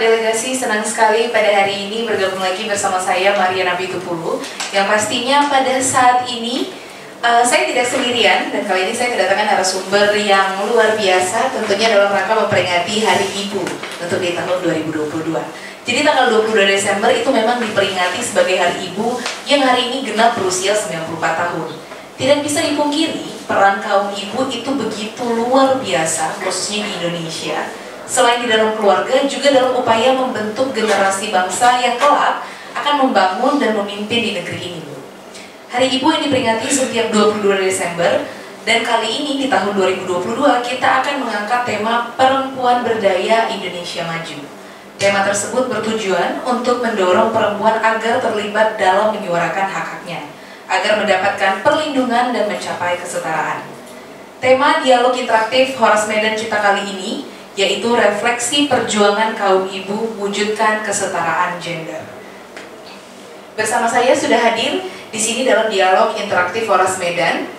Delegasi, senang sekali pada hari ini bergabung lagi bersama saya Maria Nabitupulu. Yang pastinya pada saat ini saya tidak sendirian, dan kali ini saya kedatangan narasumber yang luar biasa, tentunya dalam rangka memperingati Hari Ibu untuk di tahun 2022. Jadi tanggal 22 Desember itu memang diperingati sebagai Hari Ibu yang hari ini genap berusia 94 tahun. Tidak bisa dipungkiri, peran kaum ibu itu begitu luar biasa, khususnya di Indonesia. Selain di dalam keluarga, juga dalam upaya membentuk generasi bangsa yang kelak akan membangun dan memimpin di negeri ini. Hari Ibu yang diperingati setiap 22 Desember, dan kali ini di tahun 2022 kita akan mengangkat tema Perempuan Berdaya Indonesia Maju. Tema tersebut bertujuan untuk mendorong perempuan agar terlibat dalam menyuarakan hak-haknya, agar mendapatkan perlindungan dan mencapai kesetaraan. Tema dialog interaktif Horas Medan Cipta kali ini yaitu refleksi perjuangan kaum ibu wujudkan kesetaraan gender. Bersama saya sudah hadir di sini dalam dialog interaktif Horas Medan.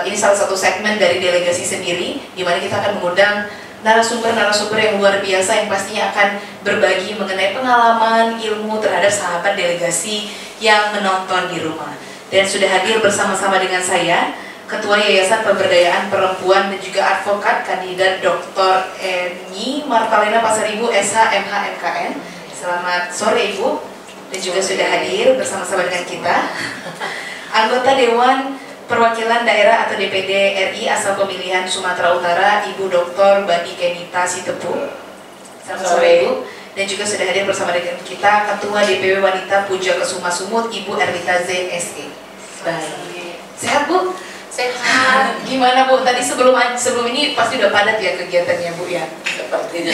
Ini salah satu segmen dari delegasi sendiri, di mana kita akan mengundang narasumber-narasumber yang luar biasa yang pastinya akan berbagi mengenai pengalaman, ilmu terhadap sahabat delegasi yang menonton di rumah. Dan sudah hadir bersama-sama dengan saya Ketua Yayasan Pemberdayaan Perempuan dan juga advokat kandidat Dr. Eni Martalina Pasaribu SH MH MKN. Selamat sore Ibu. Dan juga sudah hadir bersama-sama dengan kita anggota Dewan Perwakilan Daerah atau DPD RI asal pemilihan Sumatera Utara Ibu Dr. Badi Kenita Sitepu. Selamat sore Ibu. Dan juga sudah hadir bersama dengan kita Ketua DPW Wanita Puja Kesuma Sumut Ibu Erlita Z SE. Baik. Sehat Bu? Sehat. Gimana Bu? Tadi sebelum ini pasti udah padat ya kegiatannya Bu ya? Sepertinya.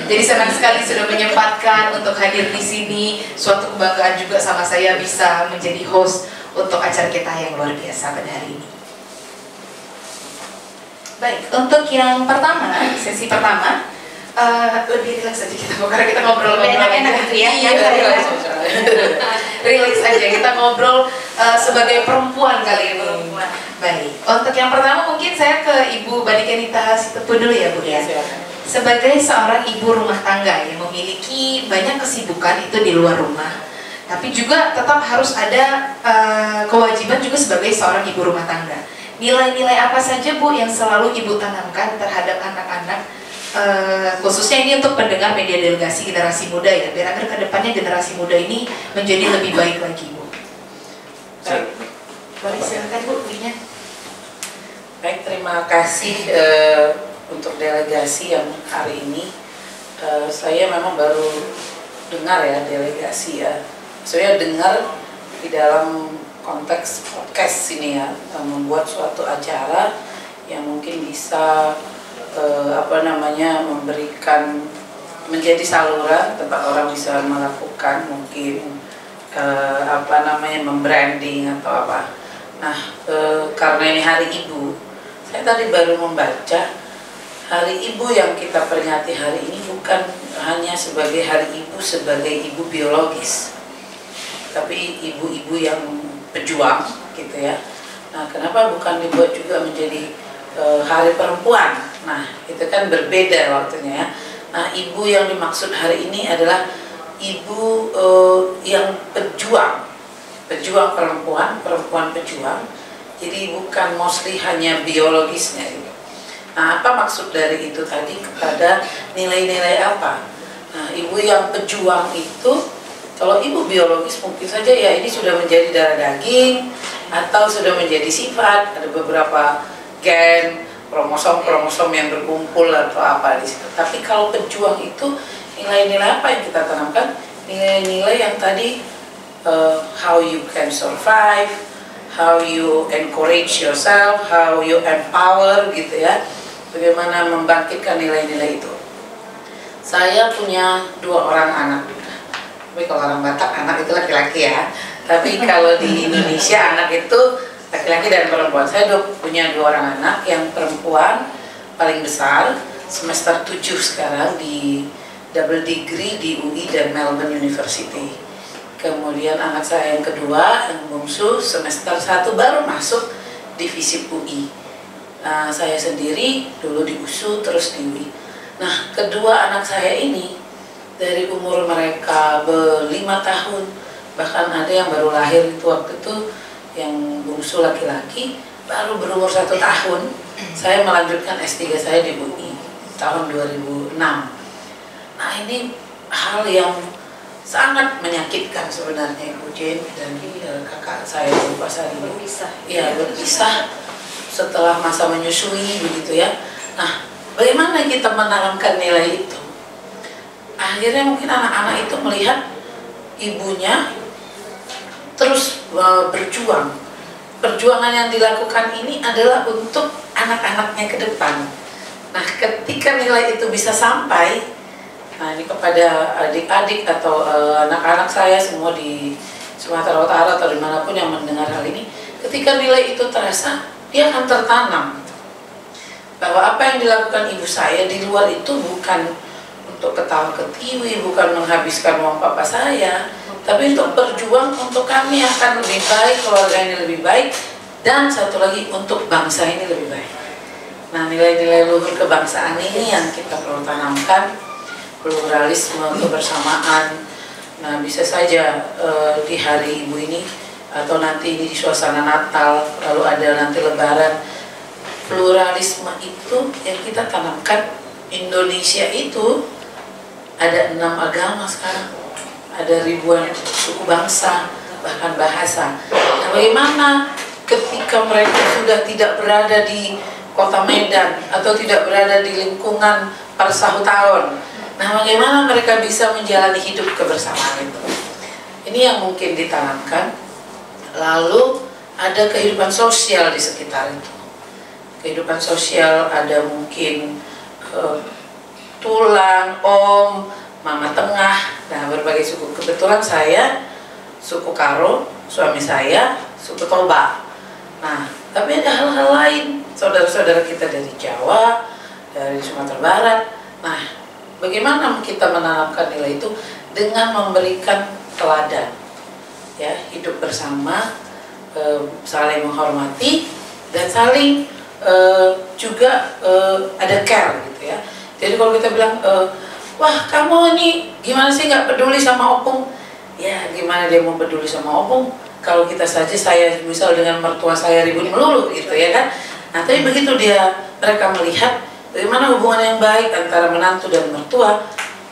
Jadi senang sekali sudah menyempatkan untuk hadir di sini. Suatu kebanggaan juga sama saya bisa menjadi host untuk acara kita yang luar biasa pada hari ini. Baik, untuk yang pertama, sesi pertama lebih rileks aja kita karena kita ngobrol enak-enak gitu ya. Iya, rileks aja kita ngobrol sebagai perempuan kali ini. Baik, untuk yang pertama mungkin saya ke Ibu Badi Kenita Sitepu dulu ya Bu ya. Sebagai seorang ibu rumah tangga yang memiliki banyak kesibukan itu di luar rumah, tapi juga tetap harus ada kewajiban juga sebagai seorang ibu rumah tangga. Nilai-nilai apa saja Bu yang selalu Ibu tanamkan terhadap anak-anak? Khususnya ini untuk pendengar media delegasi generasi muda ya, biar agar kedepannya generasi muda ini menjadi lebih baik lagi Bu. Baik, boleh silakan Bu, punya. Baik, terima kasih untuk delegasi yang hari ini. Saya memang baru dengar ya delegasi ya. Saya dengar di dalam konteks podcast ini ya, membuat suatu acara yang mungkin bisa memberikan menjadi saluran tempat orang bisa melakukan mungkin membranding atau apa. Nah, karena ini Hari Ibu, saya tadi baru membaca Hari Ibu yang kita peringati hari ini bukan hanya sebagai Hari Ibu sebagai ibu biologis, tapi ibu-ibu yang pejuang gitu ya. Nah, kenapa bukan dibuat juga menjadi Hari Perempuan? Nah, itu kan berbeda waktunya ya. Nah, ibu yang dimaksud hari ini adalah ibu yang pejuang perempuan pejuang. Jadi bukan mostly hanya biologisnya gitu. Nah, apa maksud dari itu tadi, kepada nilai-nilai apa? Nah, ibu yang pejuang itu, kalau ibu biologis mungkin saja ya ini sudah menjadi darah daging atau sudah menjadi sifat, ada beberapa gen, kromosom yang berkumpul atau apa di situ. Tapi kalau pejuang itu nilai-nilai apa yang kita tanamkan? Nilai-nilai yang tadi how you can survive, how you encourage yourself, how you empower gitu ya. Bagaimana membangkitkan nilai-nilai itu. Saya punya 2 orang anak. Tapi kalau orang Batak anak itu laki-laki ya. Tapi kalau di Indonesia anak itu laki-laki dan perempuan. Saya punya 2 orang anak, yang perempuan paling besar semester 7 sekarang di double degree di UI dan Melbourne University. Kemudian anak saya yang kedua, yang bungsu semester 1 baru masuk divisi UI. Saya sendiri dulu di USU terus di UI. Nah, kedua anak saya ini dari umur mereka 5 tahun, bahkan ada yang baru lahir itu waktu itu yang bungsu laki-laki baru berumur 1 tahun. Saya melanjutkan S3 saya di UI tahun 2006. Nah ini hal yang sangat menyakitkan sebenarnya Ibu Jen dan kakak saya Bu Pasari. Ya, berpisah setelah masa menyusui begitu ya. Nah, bagaimana kita menanamkan nilai itu? Akhirnya mungkin anak-anak itu melihat ibunya terus berjuang. Perjuangan yang dilakukan ini adalah untuk anak-anaknya ke depan. Nah, ketika nilai itu bisa sampai, nah ini kepada adik-adik atau anak-anak saya semua di Sumatera Utara atau dimanapun yang mendengar hal ini, ketika nilai itu terasa, dia akan tertanam bahwa apa yang dilakukan ibu saya di luar itu bukan untuk ketawa ketiwi, bukan menghabiskan uang papa saya, tapi untuk berjuang untuk kami akan lebih baik, keluarga ini lebih baik, dan satu lagi untuk bangsa ini lebih baik. Nah, nilai-nilai luhur kebangsaan ini yang kita perlu tanamkan, pluralisme, kebersamaan. Nah, bisa saja di hari ibu ini atau nanti ini di suasana Natal, lalu ada nanti Lebaran, pluralisme itu yang kita tanamkan. Indonesia itu ada 6 agama sekarang, ada ribuan suku bangsa, bahkan bahasa. Nah, bagaimana ketika mereka sudah tidak berada di kota Medan atau tidak berada di lingkungan persahutawan, nah bagaimana mereka bisa menjalani hidup kebersamaan itu? Ini yang mungkin ditanamkan. Lalu ada kehidupan sosial di sekitar itu. Kehidupan sosial ada mungkin tulang, om, mama tengah, nah berbagai suku. Kebetulan saya suku Karo, suami saya suku Toba. Nah, tapi ada hal-hal lain, saudara-saudara kita dari Jawa, dari Sumatera Barat. Nah, bagaimana kita menanamkan nilai itu dengan memberikan teladan, ya, hidup bersama, saling menghormati dan saling juga ada care gitu ya. Jadi kalau kita bilang, wah kamu ini gimana sih nggak peduli sama opung? Ya gimana dia mau peduli sama opung? Kalau kita saja, saya misal dengan mertua saya ribut melulu gitu ya kan. Nah tapi begitu mereka melihat bagaimana hubungan yang baik antara menantu dan mertua,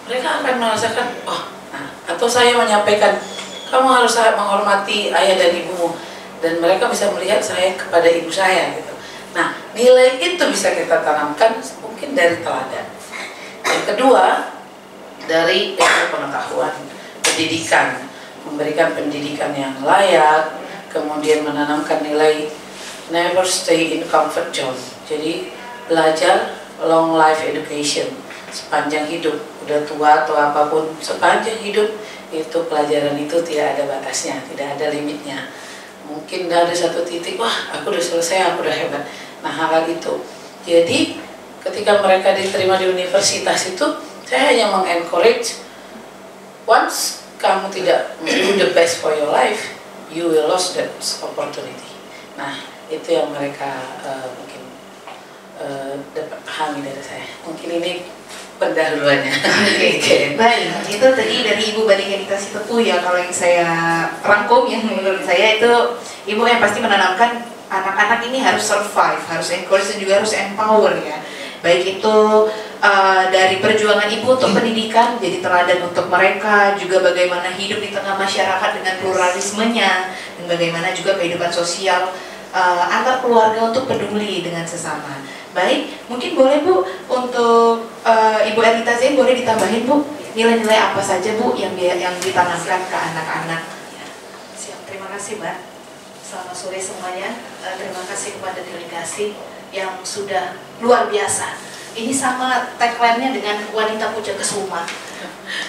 mereka akan merasakan, oh, nah, atau saya menyampaikan, kamu harus menghormati ayah dan ibumu, dan mereka bisa melihat saya kepada ibu saya gitu. Nah nilai itu bisa kita tanamkan mungkin dari teladan. Yang kedua, dari ilmu pengetahuan, pendidikan, memberikan pendidikan yang layak, kemudian menanamkan nilai never stay in comfort zone. Jadi belajar long life education sepanjang hidup, udah tua atau apapun, sepanjang hidup itu pelajaran itu tidak ada batasnya, tidak ada limitnya. Mungkin ada satu titik, wah aku udah selesai, aku udah hebat. Nah hal itu. Jadi ketika mereka diterima di universitas itu, saya hanya mengencourage, once kamu tidak do the best for your life, you will lose that opportunity. Nah itu yang mereka mungkin dapat pahami dari saya. Mungkin ini pendahuluannya. Okay. Baik, itu tadi dari Ibu Bading yang dikasih tepuh ya. Kalau yang saya rangkum yang menurut saya itu, Ibu yang pasti menanamkan anak-anak ini harus survive, harus encourage dan juga harus empower ya. Baik itu dari perjuangan ibu untuk pendidikan, jadi teladan untuk mereka, juga bagaimana hidup di tengah masyarakat dengan pluralismenya, dan bagaimana juga kehidupan sosial antar keluarga untuk peduli dengan sesama. Baik, mungkin boleh Bu, untuk Ibu Erlita Zain boleh ditambahin Bu, nilai-nilai apa saja Bu yang ditanamkan ke anak-anak? Ya, siap, terima kasih Mbak. Selamat sore semuanya. Terima kasih kepada delegasi yang sudah luar biasa. Ini sama tagline-nya dengan Wanita Puja Kesuma.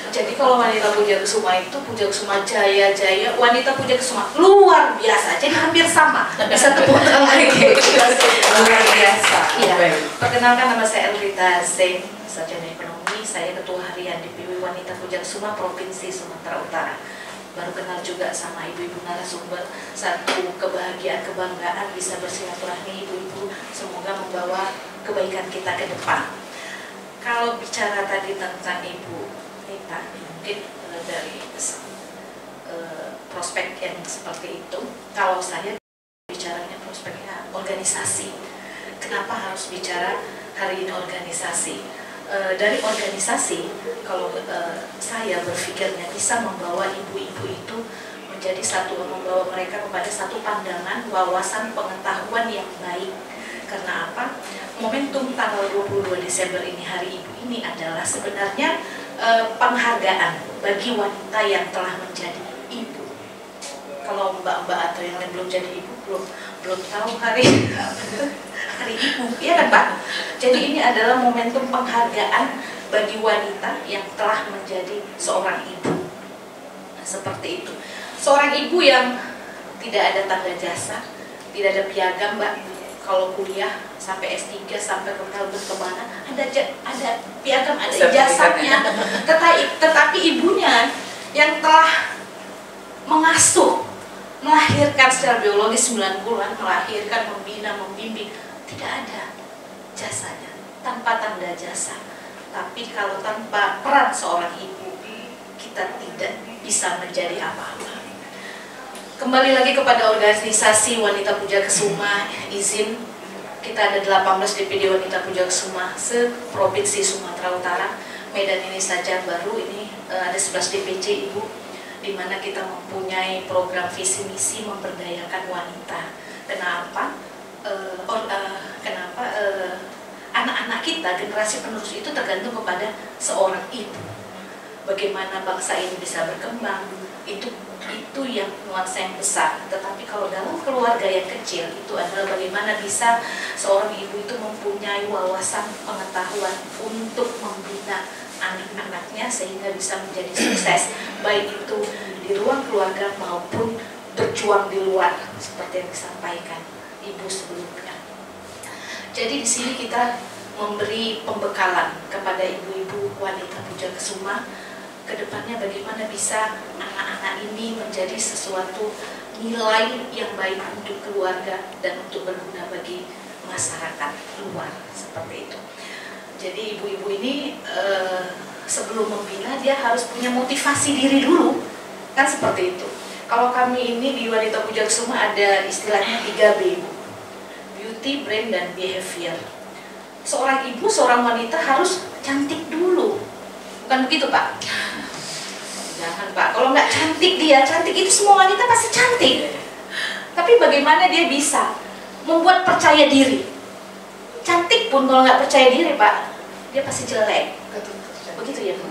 Jadi kalau Wanita Puja Kesuma itu, Puja Kesuma Jaya Jaya, Wanita Puja Kesuma luar biasa. Jadi hampir sama. Bisa tepuk tangan lagi. Luar biasa. Iya. Perkenalkan, nama saya Erlita Zain, sarjana ekonomi. Saya Ketua Harian DPW Wanita Puja Kesuma Provinsi Sumatera Utara. Baru kenal juga sama ibu-ibu narasumber. Satu kebahagiaan, kebanggaan bisa bersilaturahmi ibu-ibu. Semoga membawa kebaikan kita ke depan. Kalau bicara tadi tentang ibu wanita, mungkin dari prospek yang seperti itu. Kalau saya bicaranya prospeknya organisasi. Kenapa harus bicara hari ini organisasi? Dari organisasi, kalau saya berpikirnya bisa membawa ibu-ibu itu menjadi satu, membawa mereka kepada satu pandangan, wawasan, pengetahuan yang baik. Karena apa? Momentum tanggal 22 Desember ini, Hari Ibu ini adalah sebenarnya penghargaan bagi wanita yang telah menjadi ibu. Kalau mbak-mbak atau yang lain belum jadi ibu, belum tahu hari ibu, ya kan Pak? Jadi ini adalah momentum penghargaan bagi wanita yang telah menjadi seorang ibu. Seperti itu. Seorang ibu yang tidak ada tanda jasa, tidak ada piagam, Mbak. Kalau kuliah sampai S3 sampai ke Melbourne kemana, ada piagam, ada ijazahnya. Tetapi ibunya yang telah mengasuh, melahirkan secara biologis 9 bulan, melahirkan, membina, membimbing, tidak ada jasanya, tanpa tanda jasa. Tapi kalau tanpa peran seorang ibu, kita tidak bisa menjadi apa-apa. Kembali lagi kepada organisasi Wanita Puja Kesuma, izin kita ada 18 DPD Wanita Puja Kesuma se-Provinsi Sumatera Utara. Medan ini saja baru ini ada 11 DPC Ibu, di mana kita mempunyai program visi misi memberdayakan wanita. Kenapa? Anak-anak kita, generasi penerus itu tergantung kepada seorang ibu. Bagaimana bangsa ini bisa berkembang, itu yang nuansa yang besar. Tetapi kalau dalam keluarga yang kecil, itu adalah bagaimana bisa seorang ibu itu mempunyai wawasan pengetahuan untuk membina anak-anaknya sehingga bisa menjadi sukses, baik itu di ruang keluarga maupun berjuang di luar, seperti yang disampaikan ibu sebelumnya. Jadi di sini kita memberi pembekalan kepada ibu-ibu Wanita Puja Kesuma, kedepannya bagaimana bisa anak-anak ini menjadi sesuatu nilai yang baik untuk keluarga dan untuk berguna bagi masyarakat luar, seperti itu. Jadi ibu-ibu ini sebelum membina dia harus punya motivasi diri dulu, kan seperti itu. Kalau kami ini di Wanita Puja Kesuma ada istilahnya 3B, Ibu. Beauty, Brain, dan Behavior. Seorang ibu, seorang wanita harus cantik dulu, bukan begitu Pak? Jangan Pak, kalau nggak cantik dia, cantik itu semua wanita pasti cantik. Tapi bagaimana dia bisa membuat percaya diri? Cantik pun kalau nggak percaya diri Pak, dia pasti jelek. Begitu ya Bu?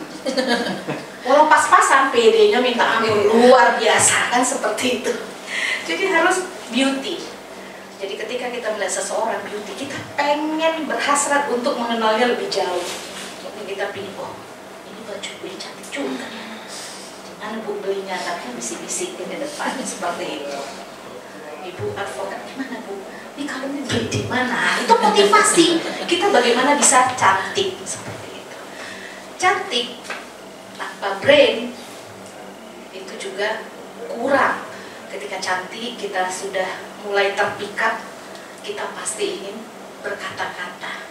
Walau pas-pasan PD-nya minta ampun luar biasa, kan seperti itu. Jadi harus beauty. Jadi ketika kita melihat seseorang beauty, kita pengen berhasrat untuk mengenalnya lebih jauh. Mungkin kita pilih, oh ini baju ini cantik juga. Dimana Bu belinya, tapi bisik-bisikin di depan seperti itu. Ibu advokat, gimana Bu? Ini kalungnya beli di mana? Itu motivasi kita bagaimana bisa cantik seperti itu. Cantik tanpa brain itu juga kurang. Ketika cantik kita sudah mulai terpikat, kita pasti ingin berkata-kata.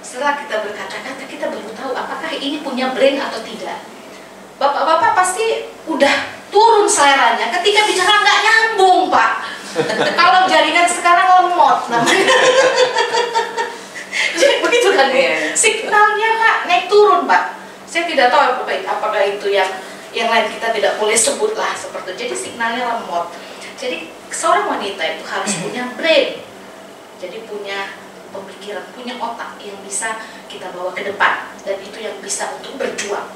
Setelah kita berkata-kata, kita baru tahu apakah ini punya brain atau tidak. Bapak-bapak pasti udah turun seleranya ketika bicara nggak nyambung Pak. Kalau jaringan sekarang lemot namanya. Jadi begitu kan, signalnya Pak naik turun Pak. Saya tidak tahu apakah itu yang lain kita tidak boleh sebut lah seperti itu. Jadi signalnya lemot. Jadi seorang wanita itu harus punya brain. Jadi punya pemikiran, punya otak yang bisa kita bawa ke depan, dan itu yang bisa untuk berjuang.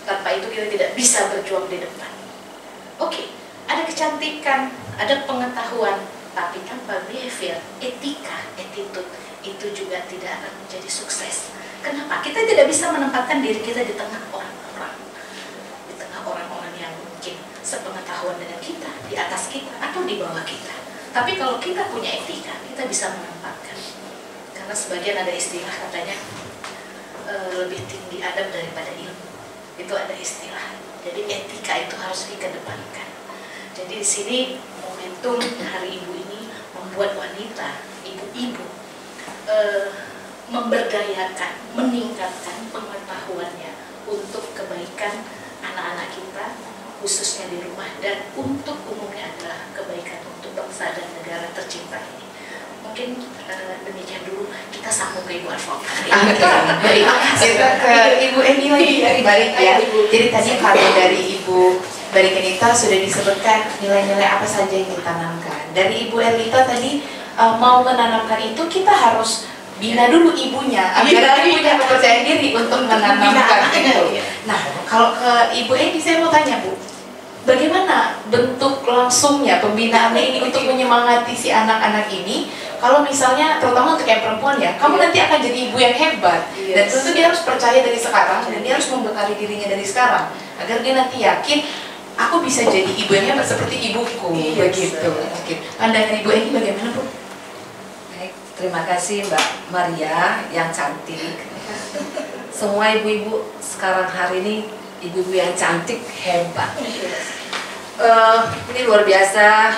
Tanpa itu kita tidak bisa berjuang di depan. Oke, ada kecantikan, ada pengetahuan, tapi tanpa behavior, etika, attitude, itu juga tidak akan menjadi sukses. Kenapa? Kita tidak bisa menempatkan diri kita di tengah orang-orang, di tengah orang-orang yang mungkin sepengetahuan dengan kita, di atas kita, atau di bawah kita. Tapi kalau kita punya etika, kita bisa menempatkan. Karena sebagian ada istilah katanya lebih tinggi adab daripada ilmu. Itu ada istilah. Jadi etika itu harus dikedepankan. Jadi di sini momentum Hari Ibu ini membuat wanita, ibu-ibu memberdayakan, meningkatkan pengetahuannya untuk kebaikan anak-anak kita, khususnya di rumah, dan untuk umumnya adalah kebaikan untuk bangsa dan negara tercinta ini. Mungkin demikian dulu, kita sambung ke Ibu Alfa. Baik, kita ke Ibu Eni lagi balik ya. Jadi tadi kalau dari Ibu Kenita sudah disebutkan nilai-nilai apa saja yang ditanamkan. Dari Ibu Erlita tadi mau menanamkan itu kita harus bina dulu ibunya agar dia punya kepercayaan diri untuk menanamkan itu. Nah, kalau ke Ibu Eni saya mau tanya Bu, bagaimana bentuk langsungnya pembinaannya ini untuk menyemangati si anak-anak ini? Kalau misalnya, terutama untuk yang perempuan ya, kamu nanti akan jadi ibu yang hebat. Dan tentu dia harus percaya dari sekarang, dan dia harus membekali dirinya dari sekarang, agar dia nanti yakin, aku bisa jadi ibu yang hebat seperti ibuku, begitu. Oke. Pandangan Ibu ini bagaimana Bu? Baik, terima kasih Mbak Maria yang cantik. Semua ibu-ibu sekarang hari ini ibu-ibu yang cantik, hebat. Ini luar biasa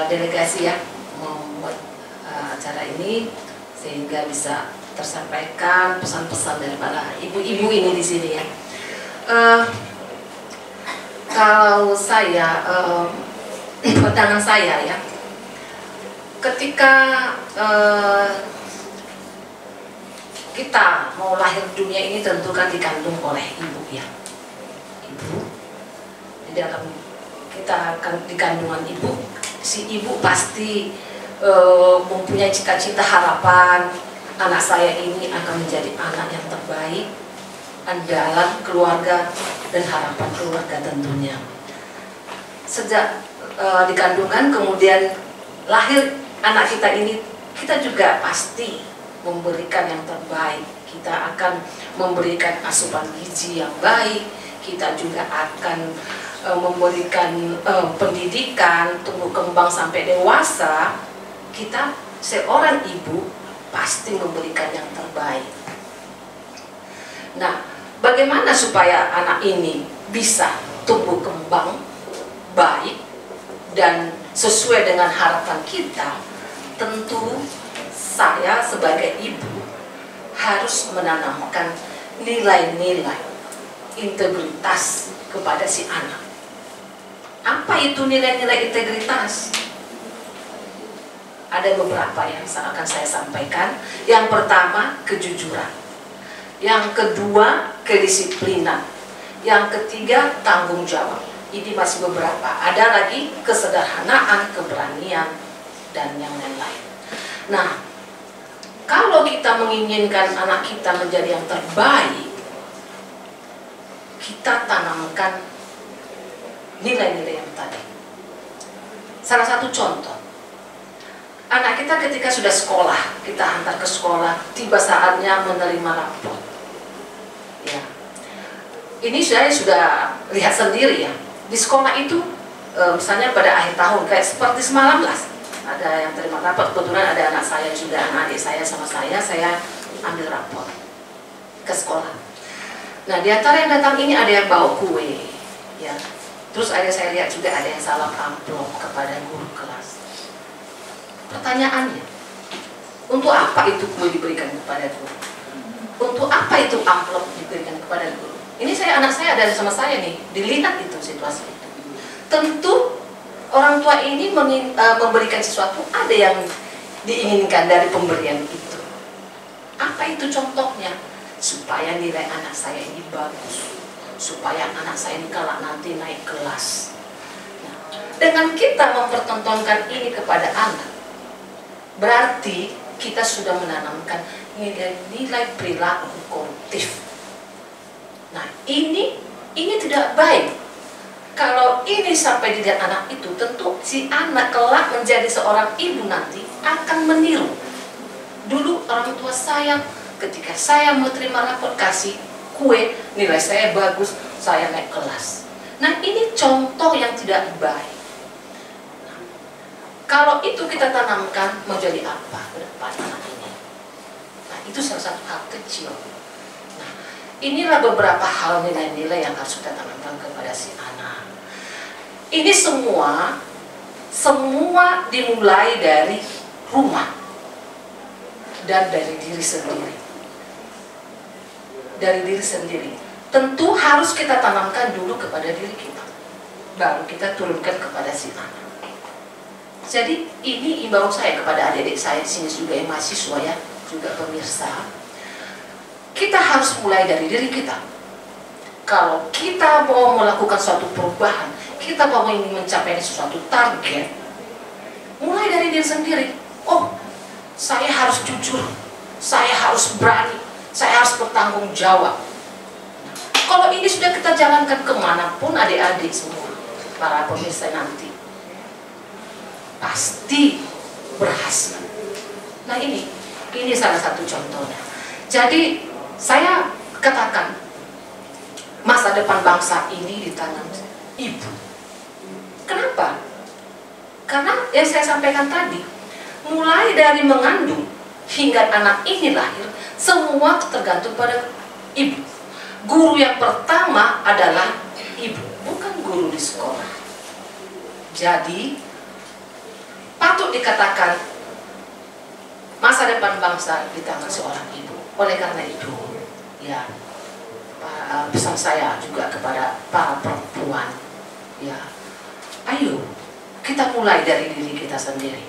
delegasi ya membuat acara ini sehingga bisa tersampaikan pesan-pesan daripada ibu-ibu ini di sini ya. Kalau saya pandangan saya ya, ketika kita mau lahir dunia ini tentu kan dikandung oleh ibu ya. Ibu, jadi kita akan di kandungan ibu, si ibu pasti mempunyai cita-cita harapan anak saya ini akan menjadi anak yang terbaik, andalan keluarga dan harapan keluarga tentunya. Sejak dikandungan kemudian lahir anak kita ini, kita juga pasti memberikan yang terbaik. Kita akan memberikan asupan gizi yang baik, kita juga akan memberikan pendidikan, tumbuh kembang sampai dewasa. Kita seorang ibu pasti memberikan yang terbaik. Nah, bagaimana supaya anak ini bisa tumbuh kembang baik dan sesuai dengan harapan kita? Tentu saya sebagai ibu harus menanamkan nilai-nilai integritas kepada si anak. Apa itu nilai-nilai integritas? Ada beberapa yang akan saya sampaikan. Yang pertama, kejujuran. Yang kedua, kedisiplinan. Yang ketiga, tanggung jawab. Ini masih beberapa. Ada lagi kesederhanaan, keberanian, dan yang lain-lain. Nah, kalau kita menginginkan anak kita menjadi yang terbaik, kita tanamkan nilai-nilai yang tadi. Salah satu contoh, anak kita ketika sudah sekolah, kita hantar ke sekolah, tiba saatnya menerima rapor. Ya. Ini saya sudah lihat sendiri ya. Di sekolah itu, misalnya pada akhir tahun, kayak seperti semalam lah, ada yang terima rapor. Kebetulan ada anak saya juga, anak adik saya sama saya ambil rapor ke sekolah. Nah, di antara yang datang ini ada yang bawa kue, ya. Terus saya lihat juga ada yang salam amplop kepada guru kelas. Pertanyaannya, untuk apa itu kue diberikan kepada guru? Untuk apa itu amplop diberikan kepada guru? Ini anak saya ada sama saya nih, dilihat itu situasi itu. Tentu orang tua ini memberikan sesuatu, ada yang diinginkan dari pemberian itu. Apa itu contohnya? Supaya nilai anak saya ini bagus, supaya anak saya ini kalau nanti naik kelas. Nah, dengan kita mempertontonkan ini kepada anak, berarti kita sudah menanamkan nilai-nilai perilaku koruptif. Nah, ini tidak baik. Kalau ini sampai dilihat anak itu, tentu si anak kelak menjadi seorang ibu nanti akan meniru. Dulu orang tua saya, ketika saya mau terima rapor kasih kue, nilai saya bagus, saya naik kelas. Nah, ini contoh yang tidak baik. Kalau itu kita tanamkan, mau jadi apa ke depan anak ini? Nah, itu salah satu hal kecil. Nah, inilah beberapa hal nilai-nilai yang harus kita tanamkan kepada si anak. Ini semua dimulai dari rumah dan dari diri sendiri. Dari diri sendiri. tentu harus kita tanamkan dulu kepada diri kita, baru kita turunkan kepada si anak. Jadi ini imbauan saya kepada adik-adik saya di sini juga yang mahasiswa ya, juga pemirsa. Kita harus mulai dari diri kita. Kalau kita mau melakukan suatu perubahan, kita mau ingin mencapai suatu target, mulai dari diri sendiri. Oh, saya harus jujur, saya harus berani, saya harus bertanggung jawab. Kalau ini sudah kita jalankan kemanapun adik-adik semua, para pemirsa nanti, pasti berhasil. Nah ini salah satu contohnya. Jadi saya katakan, masa depan bangsa ini di tangan ibu. Kenapa? Karena yang saya sampaikan tadi, mulai dari mengandung hingga anak ini lahir, semua tergantung pada ibu. Guru yang pertama adalah ibu, bukan guru di sekolah. Jadi patut dikatakan masa depan bangsa di tangan seorang ibu. Oleh karena itu, ya, pesan saya juga kepada para perempuan, ya, ayo kita mulai dari diri kita sendiri.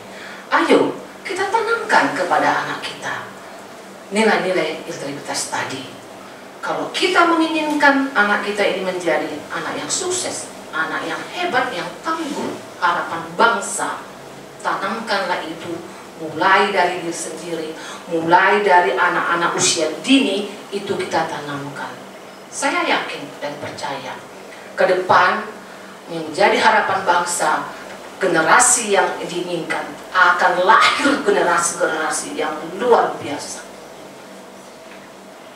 Ayo kita tanamkan kepada anak kita nilai-nilai integritas tadi. Kalau kita menginginkan anak kita ini menjadi anak yang sukses, anak yang hebat, yang tangguh, harapan bangsa, tanamkanlah itu mulai dari diri sendiri, mulai dari anak-anak usia dini, itu kita tanamkan. Saya yakin dan percaya ke depan menjadi harapan bangsa, generasi yang diinginkan akan lahir generasi-generasi yang luar biasa.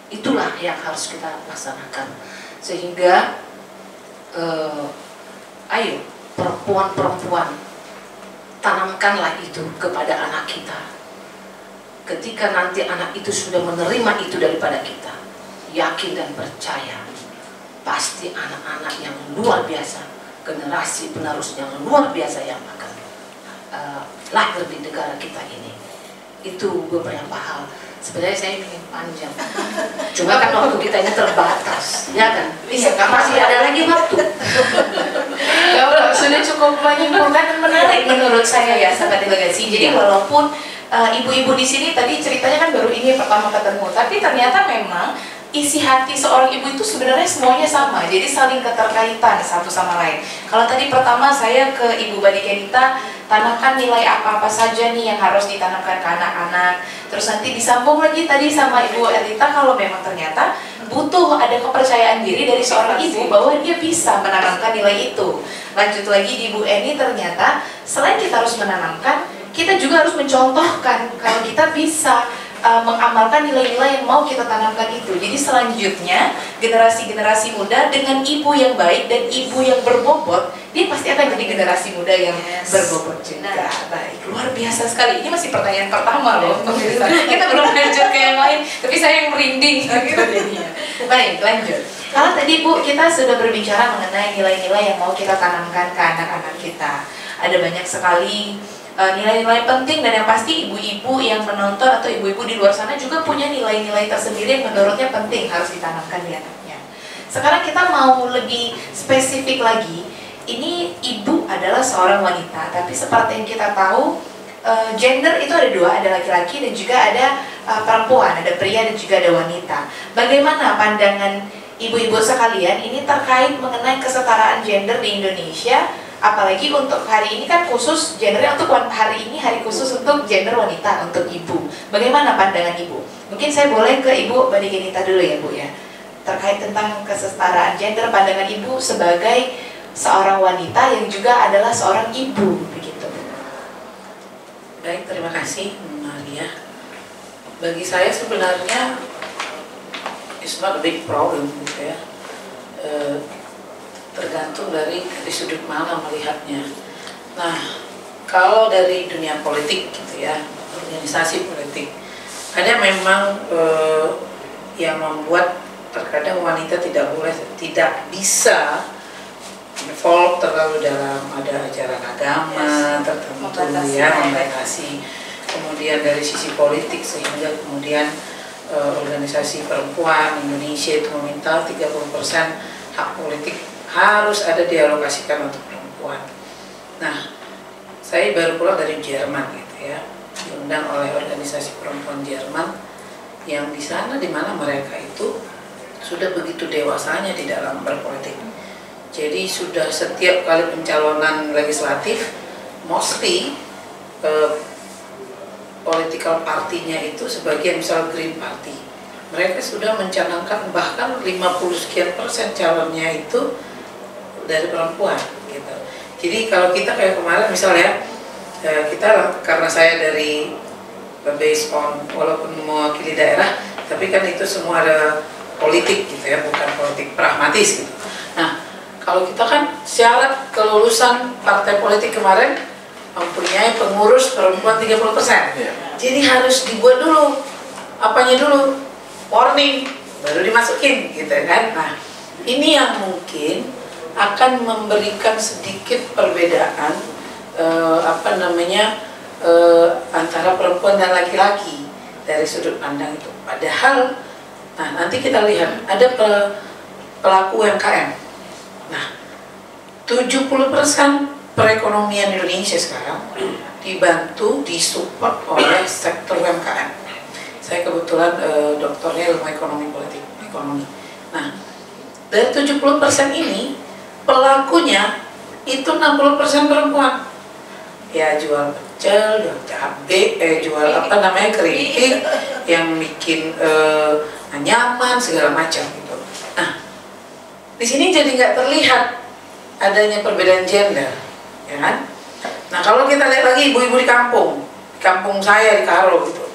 Itulah yang harus kita laksanakan, sehingga ayo perempuan-perempuan, tanamkanlah itu kepada anak kita. Ketika nanti anak itu sudah menerima itu daripada kita, yakin dan percaya, pasti anak-anak yang luar biasa, generasi penerus yang luar biasa yang akan lahir di negara kita ini. Itu beberapa hal. Sebenarnya saya ingin panjang, cuma kan waktu kita ini terbatas, ya kan? Iya, masih ada lagi waktu. Ya, sudah cukup menyimpulkan dan menarik menurut saya ya, sahabat delegasi. Jadi walaupun ibu-ibu di sini tadi ceritanya kan baru ini pertama ketemu, tapi ternyata memang isi hati seorang ibu itu sebenarnya semuanya sama, jadi saling keterkaitan satu sama lain. Kalau tadi pertama saya ke Ibu Badikenita, tanamkan nilai apa-apa saja nih yang harus ditanamkan ke anak-anak. Terus nanti disambung lagi tadi sama Ibu Elita, kalau memang ternyata butuh ada kepercayaan diri dari seorang ibu bahwa dia bisa menanamkan nilai itu. Lanjut lagi di Ibu Eni, ternyata selain kita harus menanamkan, kita juga harus mencontohkan kalau kita bisa mengamalkan nilai-nilai yang mau kita tanamkan itu. Jadi selanjutnya generasi-generasi muda dengan ibu yang baik dan ibu yang berbobot, dia pasti akan jadi generasi muda yang berbobot juga. Baik, luar biasa sekali. Ini masih pertanyaan pertama loh, pemirsa. Kita belum lanjut ke yang lain, tapi saya yang merinding gitu jadinya. Baik, lanjut. Kalau tadi Bu, kita sudah berbicara mengenai nilai-nilai yang mau kita tanamkan ke anak-anak kita. Ada banyak sekali nilai-nilai penting, dan yang pasti ibu-ibu yang menonton atau ibu-ibu di luar sana juga punya nilai-nilai tersendiri yang menurutnya penting harus ditanamkan di anaknya. Sekarang kita mau lebih spesifik lagi. Ini ibu adalah seorang wanita, tapi seperti yang kita tahu, gender itu ada dua, ada laki-laki dan juga ada perempuan, ada pria dan juga ada wanita. Bagaimana pandangan ibu-ibu sekalian ini terkait mengenai kesetaraan gender di Indonesia? Apalagi untuk hari ini kan khusus gendernya, untuk hari ini hari khusus untuk gender wanita, untuk ibu. Bagaimana pandangan ibu? Mungkin saya boleh ke Ibu Badikenita dulu ya Bu ya, terkait tentang kesetaraan gender, pandangan ibu sebagai seorang wanita yang juga adalah seorang ibu, begitu. Baik, terima kasih Maria. Bagi saya sebenarnya it's not a big problem gitu ya. Tergantung dari sudut mana melihatnya. Nah, kalau dari dunia politik gitu ya, organisasi politik, ada memang yang membuat terkadang wanita tidak bisa involve terlalu dalam ada ajaran agama tertentu ya, membatasi. Kemudian dari sisi politik, sehingga kemudian organisasi perempuan Indonesia itu meminta 30% hak politik harus ada dialokasikan untuk perempuan. Nah, saya baru pulang dari Jerman gitu ya, diundang oleh organisasi perempuan Jerman yang di sana dimana mereka itu sudah begitu dewasanya di dalam berpolitik. Jadi sudah setiap kali pencalonan legislatif, mostly political partinya itu sebagian misal Green Party, mereka sudah mencanangkan bahkan 50 sekian persen calonnya itu dari perempuan gitu. Jadi kalau kita kayak kemarin misalnya kita karena saya dari based on walaupun mewakili daerah, tapi kan itu semua ada politik gitu ya, bukan politik pragmatis gitu. Nah, kalau kita kan syarat kelulusan partai politik kemarin mempunyai pengurus perempuan 30%. Jadi harus dibuat dulu apanya dulu, warning, baru dimasukin gitu kan. Nah, ini yang mungkin akan memberikan sedikit perbedaan antara perempuan dan laki-laki dari sudut pandang itu. Padahal, nah nanti kita lihat ada pelaku UMKM. Nah, 70% perekonomian Indonesia sekarang dibantu, disupport oleh sektor UMKM. Saya kebetulan doktornya ilmu ekonomi ekonomi. Nah, dari 70% ini pelakunya itu 60% perempuan. Ya jual pecel, jual cabai, jual keripik, yang bikin anyaman segala macam gitu. Nah, di sini jadi nggak terlihat adanya perbedaan gender, ya kan? Nah, kalau kita lihat lagi ibu-ibu di kampung saya di Karo gitu,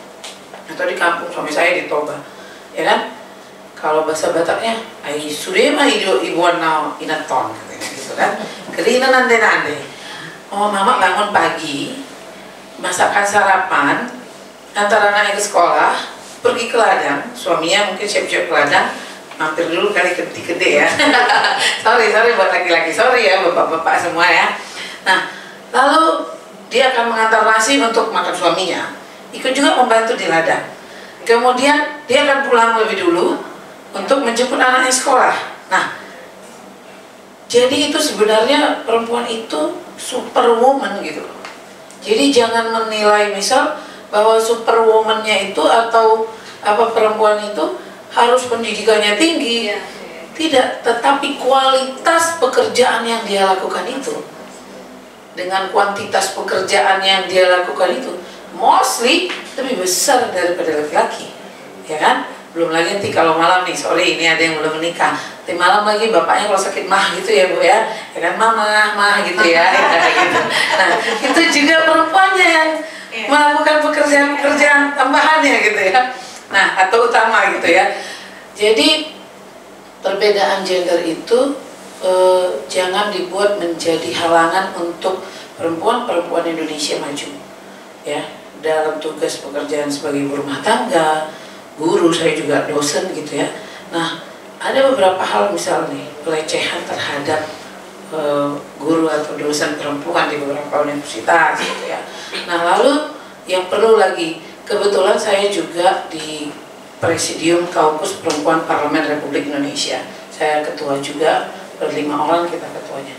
atau di kampung suami saya di Toba, ya kan? Kalau bahasa Bataknya, ai sudah mah ibuan nau inaton, gitu kan? Kerina nande. Oh, mama bangun pagi, masakkan sarapan, antara anaknya ke sekolah, pergi ke ladang, suaminya mungkin siap-siap ke ladang, mampir dulu kali ke gede ya. sorry buat laki-laki, sorry ya bapak-bapak semua ya. Nah, lalu dia akan mengantar nasi untuk makan suaminya, ikut juga membantu di ladang. Kemudian dia akan pulang lebih dulu untuk menjemput anaknya sekolah. Nah, jadi itu sebenarnya perempuan itu superwoman gitu. Jadi jangan menilai misal bahwa superwoman-nya itu atau perempuan itu harus pendidikannya tinggi. Tidak, tetapi kualitas pekerjaan yang dia lakukan itu dengan kuantitas pekerjaan yang dia lakukan itu mostly lebih besar daripada laki-laki, ya kan? Belum lagi nanti kalau malam nih, sorry ini ada yang belum menikah, nanti malam lagi bapaknya kalau sakit mah gitu ya bu ya kan mah gitu ya, gitu. Nah itu juga perempuannya yang melakukan pekerjaan tambahannya gitu ya, nah atau utama gitu ya. Jadi perbedaan gender itu jangan dibuat menjadi halangan untuk perempuan Indonesia maju ya dalam tugas pekerjaan sebagai ibu rumah tangga, guru, saya juga dosen gitu ya. Nah, ada beberapa hal misalnya pelecehan terhadap guru atau dosen perempuan di beberapa universitas gitu ya. Nah, lalu yang perlu lagi, kebetulan saya juga di Presidium Kaukus Perempuan Parlemen Republik Indonesia. Saya ketua juga, 5 orang kita ketuanya.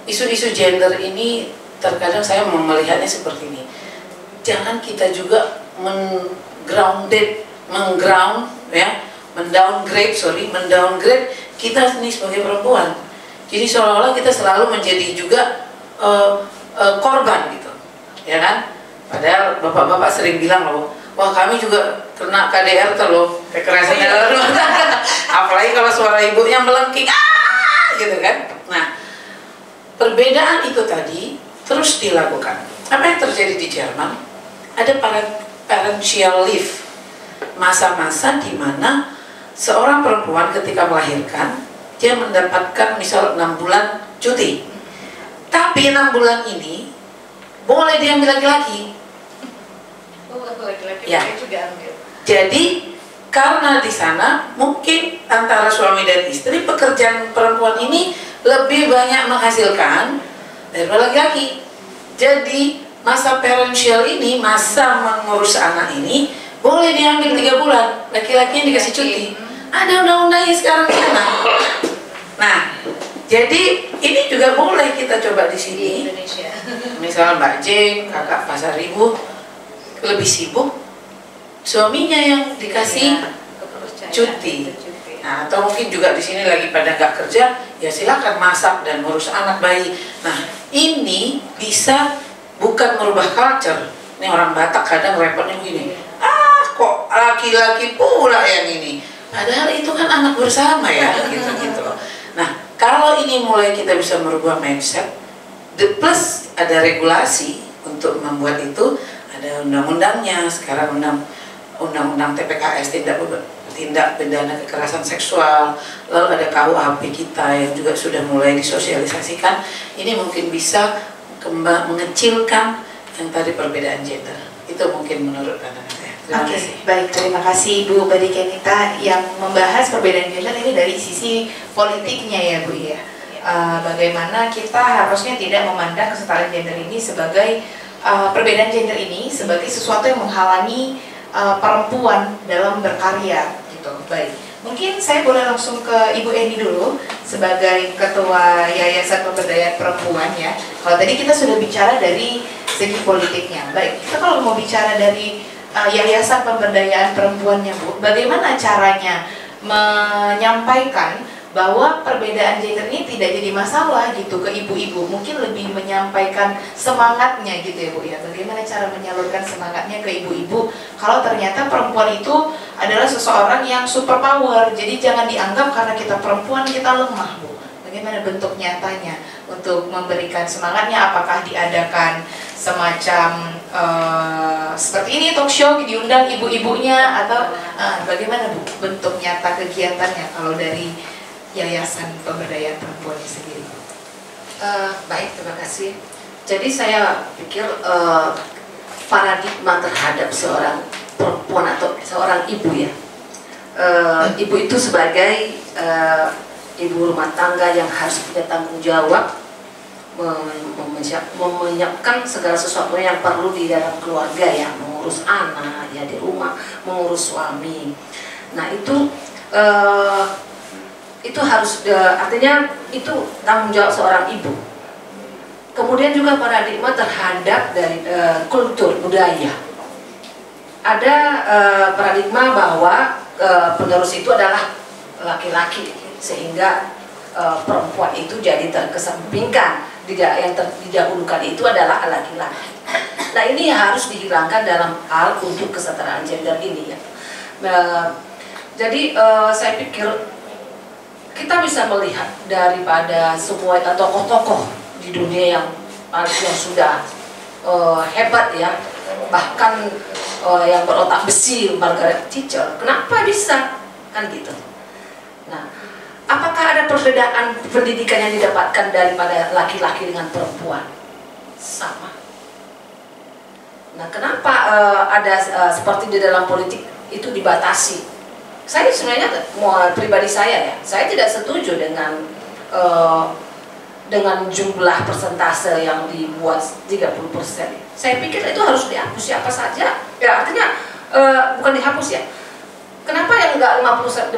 Isu-isu gender ini terkadang saya melihatnya seperti ini. Jangan kita juga mendowngrade kita ini sebagai perempuan. Jadi seolah-olah kita selalu menjadi juga korban gitu, ya kan? Padahal bapak-bapak sering bilang loh, wah kami juga kena KDR loh, kekerasan dalam rumah tangga. Apalagi kalau suara ibunya melengking, gitu kan? Nah, perbedaan itu tadi terus dilakukan. Apa yang terjadi di Jerman? Ada parental leave, masa-masa di mana seorang perempuan ketika melahirkan dia mendapatkan misal 6 bulan cuti, tapi 6 bulan ini boleh diambil laki-laki. Ya. Jadi karena di sana mungkin antara suami dan istri pekerjaan perempuan ini lebih banyak menghasilkan daripada laki-laki. Jadi masa parental ini, masa mengurus anak ini boleh diambil 3 bulan, laki-lakinya dikasih cuti. Ada undang-undangnya sekarang di sana. Nah, jadi ini juga boleh kita coba di sini. Indonesia. Misal Mbak Jeng, kakak Pasar Ibu lebih sibuk, suaminya yang dikasih cuti. Nah, atau mungkin juga di sini lagi pada nggak kerja, ya silakan masak dan ngurus anak bayi. Nah, ini bisa bukan merubah culture. Ini orang Batak kadang repotnya begini. Kok laki-laki pula yang ini? Padahal itu kan anak bersama ya, gitu-gitu. Nah, kalau ini mulai kita bisa merubah mindset, plus ada regulasi untuk membuat itu, ada undang-undangnya. Sekarang undang-undang TPKS, tindak pidana kekerasan seksual, lalu ada KUHP kita yang juga sudah mulai disosialisasikan. Ini mungkin bisa mengecilkan yang tadi perbedaan gender. Itu mungkin menurut pandangan saya. Oke, baik, terima kasih Bu Badi Kenita yang membahas perbedaan gender ini dari sisi politiknya ya Bu ya. Bagaimana kita harusnya tidak memandang kesetaraan gender ini sebagai perbedaan gender ini sebagai sesuatu yang menghalangi perempuan dalam berkarya gitu. Baik, mungkin saya boleh langsung ke Ibu Eni dulu sebagai Ketua Yayasan Pemberdayaan Perempuan ya. Kalau tadi kita sudah bicara dari segi politiknya, baik, kita kalau mau bicara dari Yayasan Pemberdayaan Perempuannya Bu, bagaimana caranya menyampaikan bahwa perbedaan gender ini tidak jadi masalah gitu ke ibu-ibu, mungkin lebih menyampaikan semangatnya gitu ya Bu ya. Bagaimana cara menyalurkan semangatnya ke ibu-ibu kalau ternyata perempuan itu adalah seseorang yang super power, jadi jangan dianggap karena kita perempuan kita lemah Bu. Bagaimana bentuk nyatanya untuk memberikan semangatnya? Apakah diadakan semacam seperti ini talk show, diundang ibu-ibunya, atau bagaimana Bu bentuk nyata kegiatannya kalau dari Yayasan Pemberdayaan Perempuan sendiri? Baik, terima kasih. Jadi saya pikir paradigma terhadap seorang perempuan atau seorang ibu ya, ibu itu sebagai ibu rumah tangga yang harus punya tanggung jawab menyiapkan segala sesuatu yang perlu di dalam keluarga ya, mengurus anak ya di rumah, mengurus suami. Nah itu harus artinya itu tanggung jawab seorang ibu. Kemudian juga paradigma terhadap dari kultur budaya. Ada paradigma bahwa penerus itu adalah laki-laki, sehingga perempuan itu jadi terkesampingkan. Yang didahulukan itu adalah laki-laki. Nah ini harus dihilangkan dalam hal untuk kesetaraan gender ini ya. Jadi saya pikir kita bisa melihat daripada semua tokoh-tokoh di dunia yang sudah hebat ya, bahkan yang berotak besi, Margaret Thatcher, kenapa bisa kan gitu. Nah, apakah ada perbedaan pendidikan yang didapatkan daripada laki-laki dengan perempuan? Sama. Nah, kenapa ada seperti di dalam politik itu dibatasi? Saya sebenarnya pribadi saya ya, saya tidak setuju dengan jumlah persentase yang dibuat 30%. Saya pikir itu harus dihapus siapa saja. Ya artinya bukan dihapus ya. Kenapa yang enggak 50%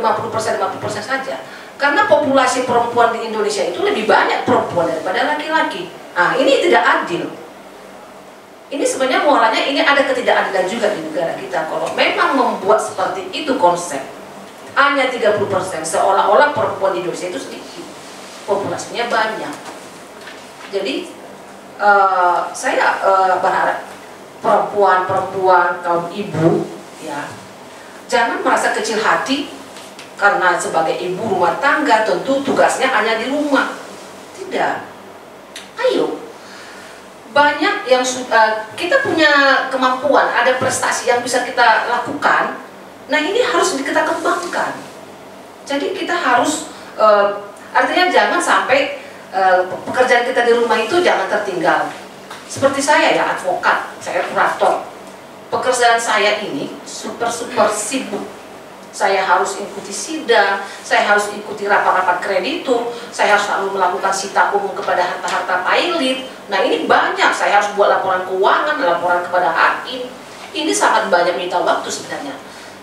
saja? Karena populasi perempuan di Indonesia itu lebih banyak perempuan daripada laki-laki. Nah, ini tidak adil. Ini sebenarnya muaranya ini ada ketidakadilan juga di negara kita. Kalau memang membuat seperti itu konsep, hanya 30%, seolah-olah perempuan di Indonesia itu sedikit, populasinya banyak. Jadi saya berharap perempuan kaum ibu ya, jangan merasa kecil hati karena sebagai ibu rumah tangga tentu tugasnya hanya di rumah. Tidak. Ayo, banyak yang kita punya kemampuan, ada prestasi yang bisa kita lakukan. Nah ini harus kita kembangkan. Jadi kita harus artinya jangan sampai pekerjaan kita di rumah itu jangan tertinggal. Seperti saya ya, advokat, saya kurator. Pekerjaan saya ini super sibuk. Saya harus ikuti sidang, saya harus ikuti rapat-rapat kreditur, saya harus selalu melakukan sita umum kepada harta-harta pailit. Nah ini banyak, saya harus buat laporan keuangan, laporan kepada hakim. ini sangat banyak menyita waktu sebenarnya.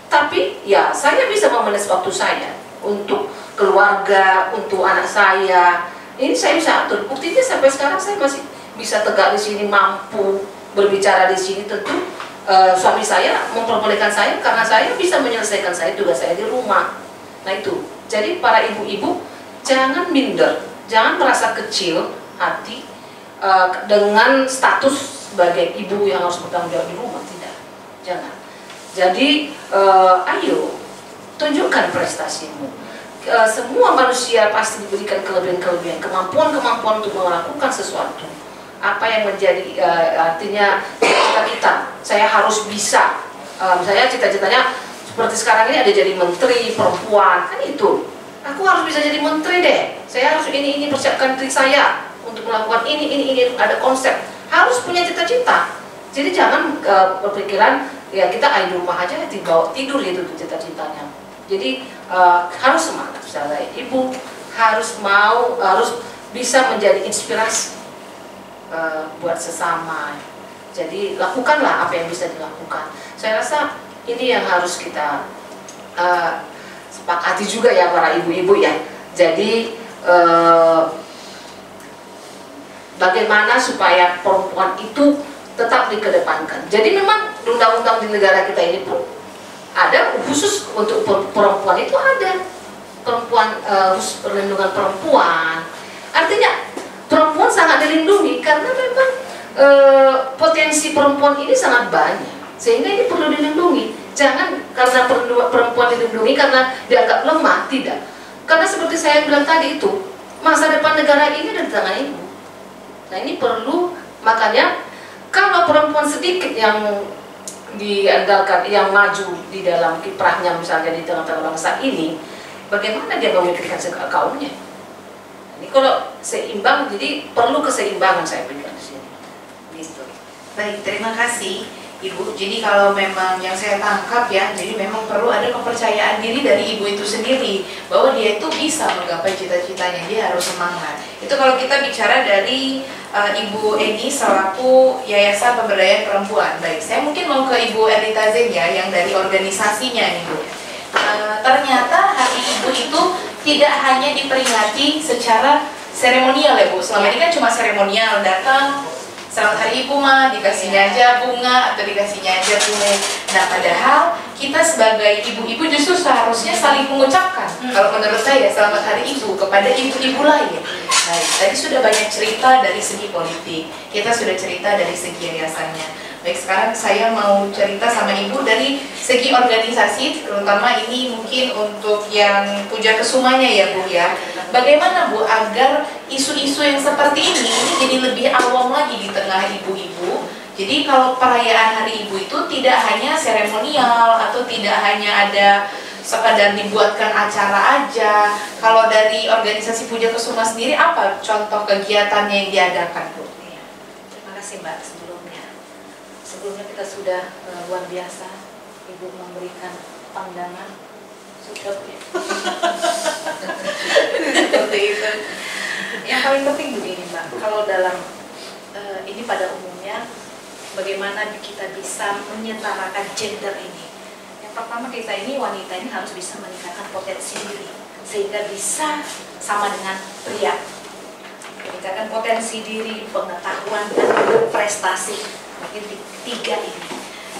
Tapi ya saya bisa memanage waktu saya untuk keluarga, untuk anak saya. Ini saya bisa atur. Buktinya sampai sekarang saya masih bisa tegak di sini, mampu berbicara di sini. Tentu suami saya memperbolehkan saya karena saya bisa menyelesaikan tugas saya di rumah. Nah itu. Jadi para ibu-ibu jangan minder, jangan merasa kecil hati dengan status sebagai ibu yang harus bertanggung jawab di rumah. Tidak, jangan. Jadi ayo tunjukkan prestasimu. Semua manusia pasti diberikan kelebihan-kelebihan, kemampuan-kemampuan untuk melakukan sesuatu. Apa yang menjadi artinya cita-cita, saya harus bisa. Misalnya cita-citanya seperti sekarang ini ada jadi menteri perempuan, kan itu. Aku harus bisa jadi menteri deh. Saya harus ini persiapkan diri saya untuk melakukan ini ada konsep. Harus punya cita-cita. Jadi jangan berpikiran ya kita di rumah aja dibawa tidur itu cita-citanya. Jadi harus semangat sebagai ibu, harus bisa menjadi inspirasi buat sesama. Jadi lakukanlah apa yang bisa dilakukan. Saya rasa ini yang harus kita sepakati juga ya para ibu-ibu ya. Jadi bagaimana supaya perempuan itu tetap dikedepankan. Jadi memang undang-undang di negara kita ini pun ada khusus untuk perempuan, itu ada perempuan, perlindungan perempuan. Artinya perempuan sangat dilindungi karena memang potensi perempuan ini sangat banyak, sehingga ini perlu dilindungi. Jangan karena perempuan dilindungi karena dianggap lemah, tidak. Karena seperti saya bilang tadi itu, masa depan negara ini ada di tangan ibu. Nah ini perlu, makanya kalau perempuan sedikit yang diandalkan, yang maju di dalam kiprahnya misalnya di tengah-tengah bangsa ini, bagaimana dia memikirkan kaumnya? Ini kalau seimbang, jadi perlu keseimbangan saya berikan di sini. Gitu. Baik, terima kasih Ibu. Jadi kalau memang yang saya tangkap ya, jadi memang perlu ada kepercayaan diri dari ibu itu sendiri bahwa dia itu bisa menggapai cita-citanya, dia harus semangat. Itu kalau kita bicara dari Ibu Eni selaku Yayasan Pemberdayaan Perempuan. Baik, saya mungkin mau ke Ibu Ernita Zen ya, yang dari organisasinya nih Bu. Ternyata Hari Ibu itu tidak hanya diperingati secara seremonial ya Bu. Selama ini kan cuma seremonial, datang selamat hari ibu mah, dikasihnya aja bunga atau dikasihnya aja kue. Nah padahal kita sebagai ibu-ibu justru seharusnya saling mengucapkan, kalau menurut saya, selamat hari ibu kepada ibu-ibu lain. Baik, tadi sudah banyak cerita dari segi politik, kita sudah cerita dari segi yayasannya. Baik, sekarang saya mau cerita sama ibu dari segi organisasi, terutama ini mungkin untuk yang Puja Kesumanya ya Bu ya. Bagaimana Bu agar isu-isu yang seperti ini jadi lebih awam lagi di tengah ibu-ibu. Jadi kalau perayaan Hari Ibu itu tidak hanya seremonial atau tidak hanya ada sekadar dibuatkan acara aja. Kalau dari organisasi Puja Kesuma sendiri apa contoh kegiatannya yang diadakan Bu? Terima kasih Mbak. Sebelumnya kita sudah luar biasa, Ibu memberikan pandangan sudah ya. Seperti itu. Yang paling penting begini Mbak, kalau dalam ini pada umumnya bagaimana kita bisa menyetarakan gender ini. Yang pertama kita ini wanita ini harus bisa meningkatkan potensi diri sehingga bisa sama dengan pria. Meningkatkan potensi diri, pengetahuan dan prestasi. Mungkin tiga ini.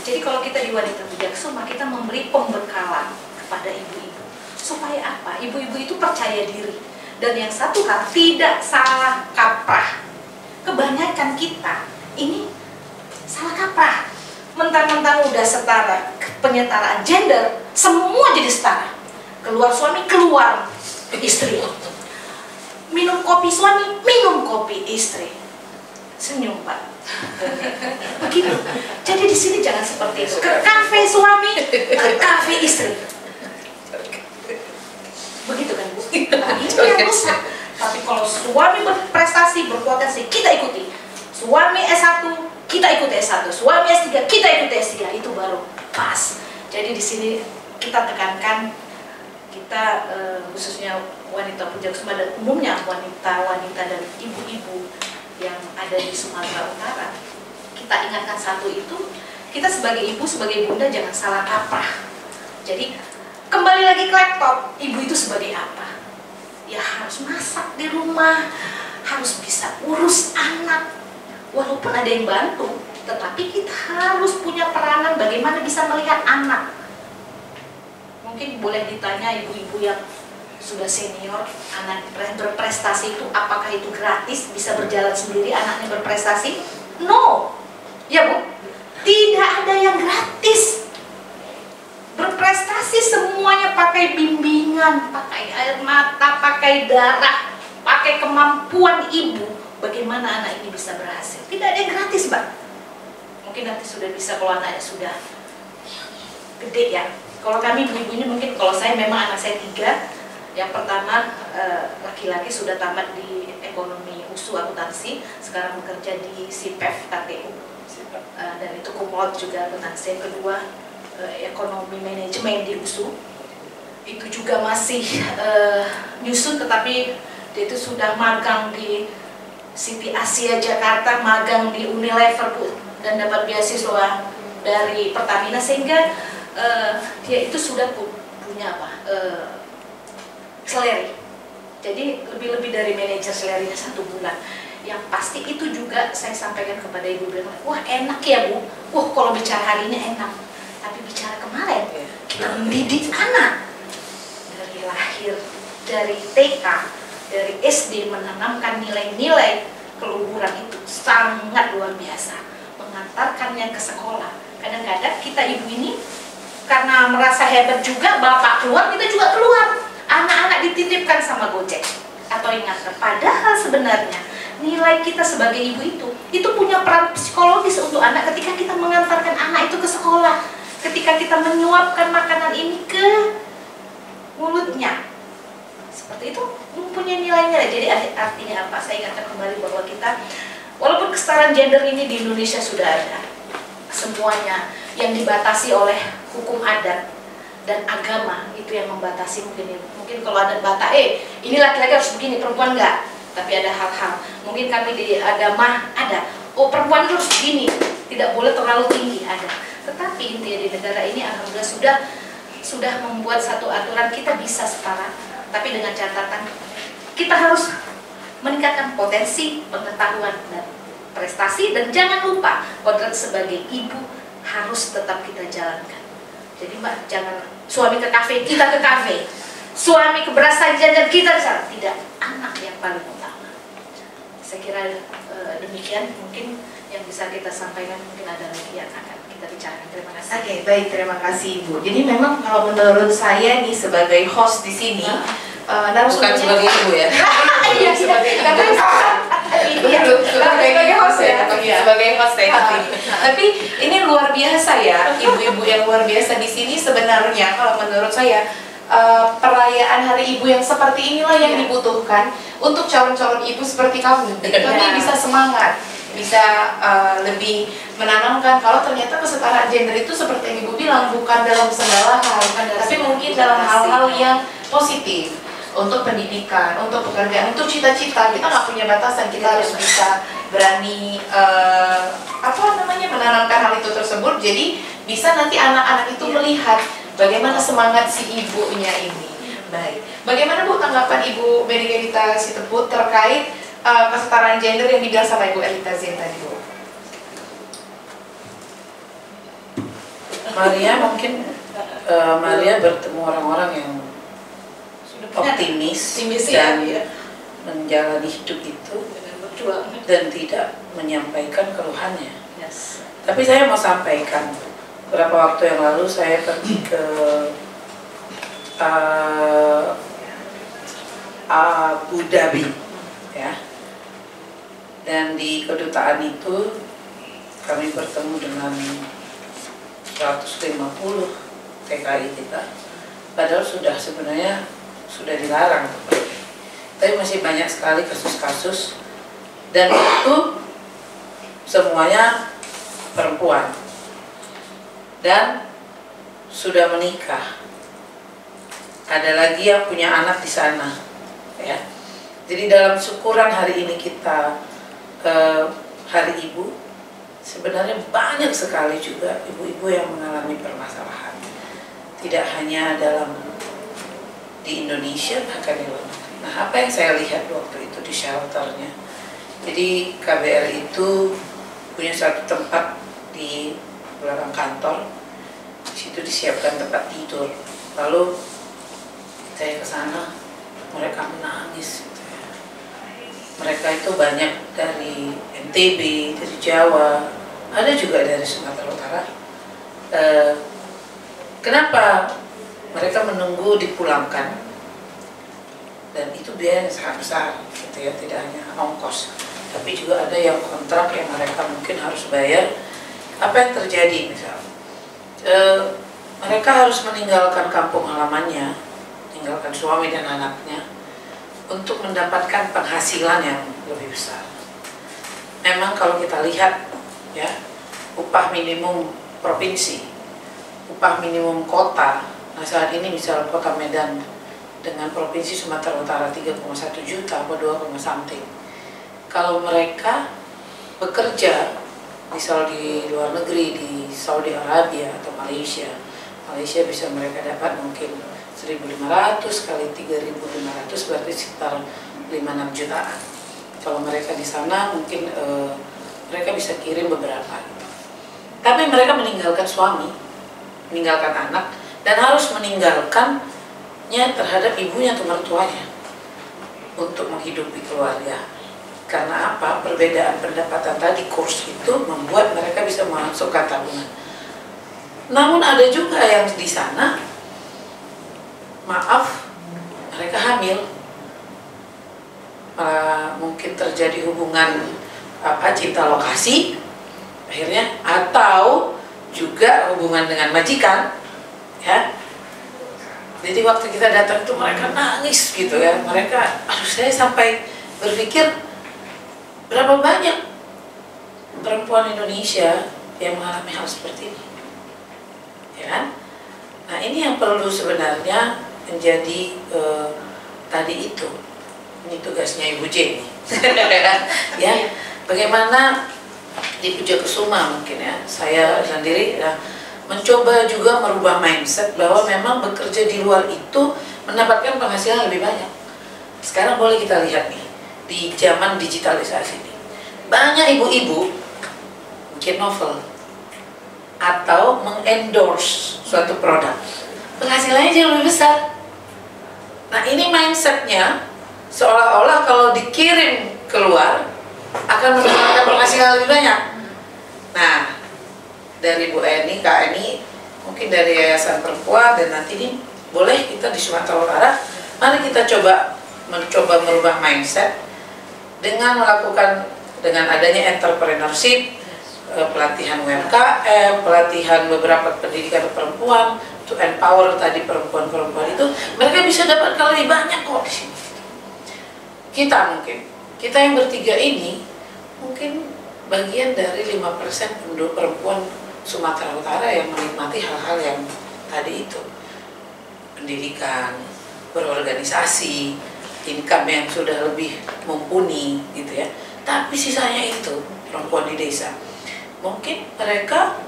Jadi kalau kita di Wanita Puja Kesuma, kita memberi pembekalan kepada ibu-ibu supaya apa? Ibu-ibu itu percaya diri. Dan yang satu hal, tidak salah kaprah. Kebanyakan kita ini salah kaprah. Mentang-mentang udah setara, penyetaraan gender, semua jadi setara. Keluar suami, keluar istri. Minum kopi suami, minum kopi istri. Senyum Pak. Begitu. Jadi di sini jangan seperti itu. Ke kafe suami, ke kafe istri. Begitu kan Bu? Nah, ini yang rusak. Tapi kalau suami berprestasi, berpotensi, kita ikuti. Suami S1, kita ikuti S1. Suami S3, kita ikuti S3. Itu baru pas. Jadi di sini kita tekankan, kita khususnya Wanita Puja Kesuma dan umumnya wanita-wanita dan ibu-ibu yang ada di Sumatera Utara, kita ingatkan satu itu, kita sebagai ibu, sebagai bunda jangan salah kaprah. Jadi kembali lagi ke laptop, ibu itu sebagai apa? Ya harus masak di rumah, harus bisa urus anak, walaupun ada yang bantu, tetapi kita harus punya peranan bagaimana bisa melihat anak. Mungkin boleh ditanya ibu-ibu yang sudah senior, anak berprestasi itu apakah itu gratis, bisa berjalan sendiri anaknya berprestasi? No, ya Bu, tidak ada yang gratis. Berprestasi semuanya pakai bimbingan, pakai air mata, pakai darah, pakai kemampuan ibu. Bagaimana anak ini bisa berhasil? Tidak ada yang gratis, Mbak. Mungkin nanti sudah bisa kalau anaknya sudah gede ya. Kalau kami ibu-ibunya mungkin, kalau saya memang anak saya 3. Yang pertama laki-laki sudah tamat di ekonomi USU akuntansi, sekarang bekerja di SIPEF KTU, dan itu cum laude juga akuntansi. Yang kedua ekonomi manajemen di USU, itu juga masih nyusun, tetapi dia itu sudah magang di City Asia Jakarta, magang di Unilever Bu, dan dapat beasiswa dari Pertamina, sehingga dia itu sudah punya apa? Seleri. Jadi lebih dari manajer selerinya 1 bulan. Yang pasti itu juga saya sampaikan kepada ibu, bilang, wah enak ya Bu, wah kalau bicara hari ini enak. Tapi bicara kemarin, kita mendidik anak dari lahir, dari TK, dari SD, menanamkan nilai-nilai keluhuran itu sangat luar biasa. Mengantarkannya ke sekolah. Kadang-kadang kita ibu ini karena merasa hebat juga, bapak keluar, kita juga keluar. Anak-anak dititipkan sama Gojek atau ingatkan. Padahal sebenarnya nilai kita sebagai ibu itu punya peran psikologis untuk anak ketika kita mengantarkan anak itu ke sekolah, ketika kita menyuapkan makanan ini ke mulutnya. Seperti itu mempunyai nilai-nilai. Jadi artinya apa? Saya ingatkan kembali bahwa kita, walaupun kesetaraan gender ini di Indonesia sudah ada, semuanya yang dibatasi oleh hukum adat dan agama itu yang membatasi. Mungkin kalau ada bata, ini laki-laki harus begini, perempuan enggak. Tapi ada hal-hal, mungkin kami di agama ada, oh perempuan harus begini, tidak boleh terlalu tinggi, ada. Tetapi intinya di negara ini alhamdulillah sudah membuat satu aturan, kita bisa setara. Tapi dengan catatan kita harus meningkatkan potensi, pengetahuan dan prestasi, dan jangan lupa kodrat sebagai ibu harus tetap kita jalankan. Jadi Mbak, jangan suami ke kafe, kita ke kafe. Suami ke berasa jajan, kita ke sana. Tidak, anak yang paling utama. Saya kira demikian mungkin yang bisa kita sampaikan. Mungkin ada lagi yang akan kita bicarakan. Terima kasih. Oke, baik, terima kasih Ibu. Jadi memang kalau menurut saya nih sebagai host di sini, bukan sebagai ibu ya. Iya, sebagai host ya. Sebagai host ya. Tapi ini luar biasa ya, ibu-ibu yang luar biasa di sini sebenarnya kalau menurut saya perayaan Hari Ibu yang seperti inilah yang dibutuhkan untuk calon-calon ibu seperti kamu. Kami bisa semangat, bisa lebih menanamkan kalau ternyata kesetaraan gender itu seperti yang Ibu bilang bukan dalam segala hal, tapi mungkin dalam hal-hal yang positif. Untuk pendidikan, untuk pekerjaan, untuk cita-cita, kita nggak punya batasan, kita harus bisa berani menanamkan hal itu tersebut. Jadi bisa nanti anak-anak itu melihat bagaimana semangat si ibunya ini. Baik, bagaimana Bu tanggapan Ibu Mary Gerita Sitebut terkait kesetaraan gender yang dibilang sama Ibu Elita Zen tadi Bu? Maria mungkin Maria bertemu orang-orang yang optimis dan menjalani hidup itu dan tidak menyampaikan keluhannya. Tapi saya mau sampaikan, beberapa waktu yang lalu saya pergi ke Abu Dhabi, ya, dan di kedutaan itu kami bertemu dengan 150 TKI kita, padahal sebenarnya sudah dilarang, tapi masih banyak sekali kasus-kasus, dan itu semuanya perempuan dan sudah menikah. Ada lagi yang punya anak di sana, ya. Jadi dalam syukuran hari ini kita Hari Ibu, sebenarnya banyak sekali juga ibu-ibu yang mengalami permasalahan. Tidak hanya di Indonesia, bahkan di luar negeri. Nah, apa yang saya lihat waktu itu di shelternya, jadi KBR itu punya satu tempat di belakang kantor, di situ disiapkan tempat tidur. Lalu saya ke sana, mereka menangis. Mereka itu banyak dari NTB, dari Jawa, ada juga dari Sumatera Utara. Kenapa mereka menunggu dipulangkan? Dan itu biaya yang sangat besar, gitu ya, tidak hanya ongkos, tapi juga ada yang kontrak yang mereka mungkin harus bayar. Apa yang terjadi misalnya? Mereka harus meninggalkan kampung halamannya, meninggalkan suami dan anaknya, untuk mendapatkan penghasilan yang lebih besar. Memang kalau kita lihat ya, upah minimum provinsi, upah minimum kota, nah saat ini misal kota Medan dengan provinsi Sumatera Utara 3,1 juta atau 2, something. Kalau mereka bekerja misal di luar negeri, di Saudi Arabia atau Malaysia bisa mereka dapat mungkin 1.500 kali 3.500 berarti sekitar 5-6 jutaan. Kalau mereka di sana mungkin mereka bisa kirim beberapa. Tapi mereka meninggalkan suami, meninggalkan anak, dan harus meninggalkannya terhadap ibunya atau mertuanya untuk menghidupi keluarga. Karena apa? Perbedaan pendapatan tadi, kurs itu membuat mereka bisa masukkan tabungan. Namun ada juga yang di sana, maaf, mereka hamil, mungkin terjadi hubungan cinta lokasi akhirnya, atau juga hubungan dengan majikan, ya. Jadi waktu kita datang itu mereka nangis gitu ya, mereka, saya sampai berpikir berapa banyak perempuan Indonesia yang mengalami hal seperti ini, ya kan? Nah, ini yang perlu sebenarnya menjadi tadi itu. Ini tugasnya Ibu Jenny. Ya, bagaimana di Pujakusuma mungkin ya, saya sendiri ya, mencoba juga merubah mindset bahwa memang bekerja di luar itu mendapatkan penghasilan lebih banyak. Sekarang boleh kita lihat nih, di zaman digitalisasi ini, banyak ibu-ibu bikin novel atau mengendorse suatu produk, penghasilannya jauh lebih besar. Nah, ini mindsetnya seolah-olah kalau dikirim keluar akan mendapatkan penghasilan lebih banyak. Nah, dari Bu Eni, Kak Eni, mungkin dari Yayasan Perempuan, dan nanti ini boleh kita di Sumatera Utara, mari kita mencoba merubah mindset dengan melakukan, dengan adanya entrepreneurship, pelatihan UMKM, pelatihan beberapa pendidikan perempuan, to empower tadi perempuan-perempuan itu, mereka bisa dapatkan lebih banyak kok di sini. Kita yang bertiga ini mungkin bagian dari 5% penduduk perempuan Sumatera Utara yang menikmati hal-hal yang tadi itu, pendidikan, berorganisasi, income yang sudah lebih mumpuni gitu ya. Tapi sisanya itu perempuan di desa, mungkin mereka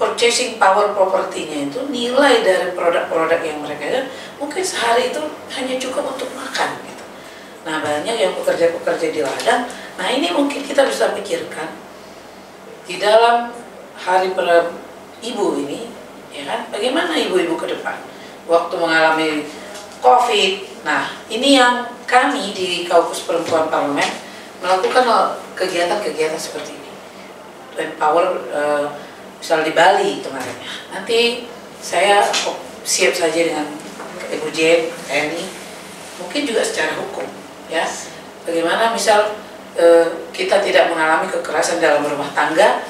purchasing power propertinya itu, nilai dari produk-produk yang mereka ada, mungkin sehari itu hanya cukup untuk makan gitu. Nah, banyak yang pekerja-pekerja di ladang. Nah, ini mungkin kita bisa pikirkan di dalam hari ibu ini, ya kan? Bagaimana ibu-ibu ke depan waktu mengalami COVID. Nah, ini yang kami di Kaukus Perempuan Parlemen melakukan kegiatan-kegiatan seperti ini. Empower, misal di Bali kemarin. Nanti saya siap saja dengan Ibu Jen, Eni, mungkin juga secara hukum, ya. Bagaimana misal kita tidak mengalami kekerasan dalam rumah tangga,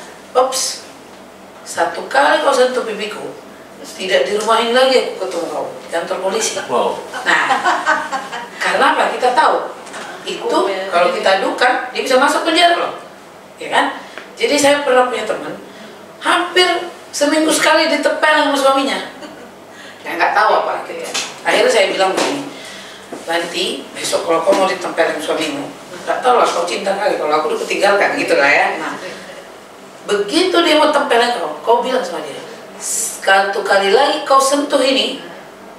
satu kali kau sentuh pipiku, tidak di rumah ini lagi aku ketemu kau, kantor polisi. Wow. Nah, karena apa? Kita tahu itu kalau kita adukan dia bisa masuk penjara loh, ya kan? Jadi saya pernah punya teman, hampir seminggu sekali ditepel sama suaminya, ya nggak tahu apa gitu ya. Akhirnya saya bilang begini, nanti besok kalau kau mau ditempelin suamimu, nggak tahu lah kau cinta kali, kalau aku udah ketinggalkan gitu lah ya. Nah, begitu dia mau tempelin kau bilang sama dia, satu kali lagi kau sentuh ini,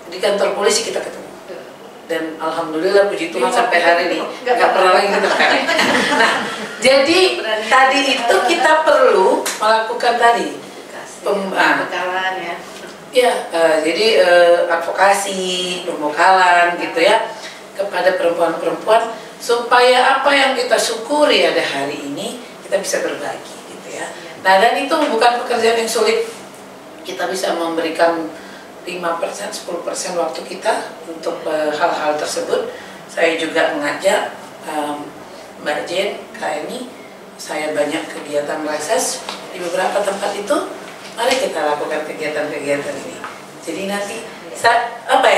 di kantor polisi kita ketemu. Dan alhamdulillah puji Tuhan sampai hari ini nggak pernah lagi ketemu. Nah, jadi tadi itu kita perlu melakukan tadi pembekalan ya. Ya, jadi advokasi, pembekalan gitu ya kepada perempuan-perempuan supaya apa yang kita syukuri ada hari ini kita bisa berbagi gitu ya. Nah, dan itu bukan pekerjaan yang sulit. Kita bisa memberikan 5%, 10% waktu kita untuk hal-hal tersebut. Saya juga mengajak Mbak Jen, Kak Eni, saya banyak kegiatan reses di beberapa tempat itu. Mari kita lakukan kegiatan-kegiatan ini. Jadi nanti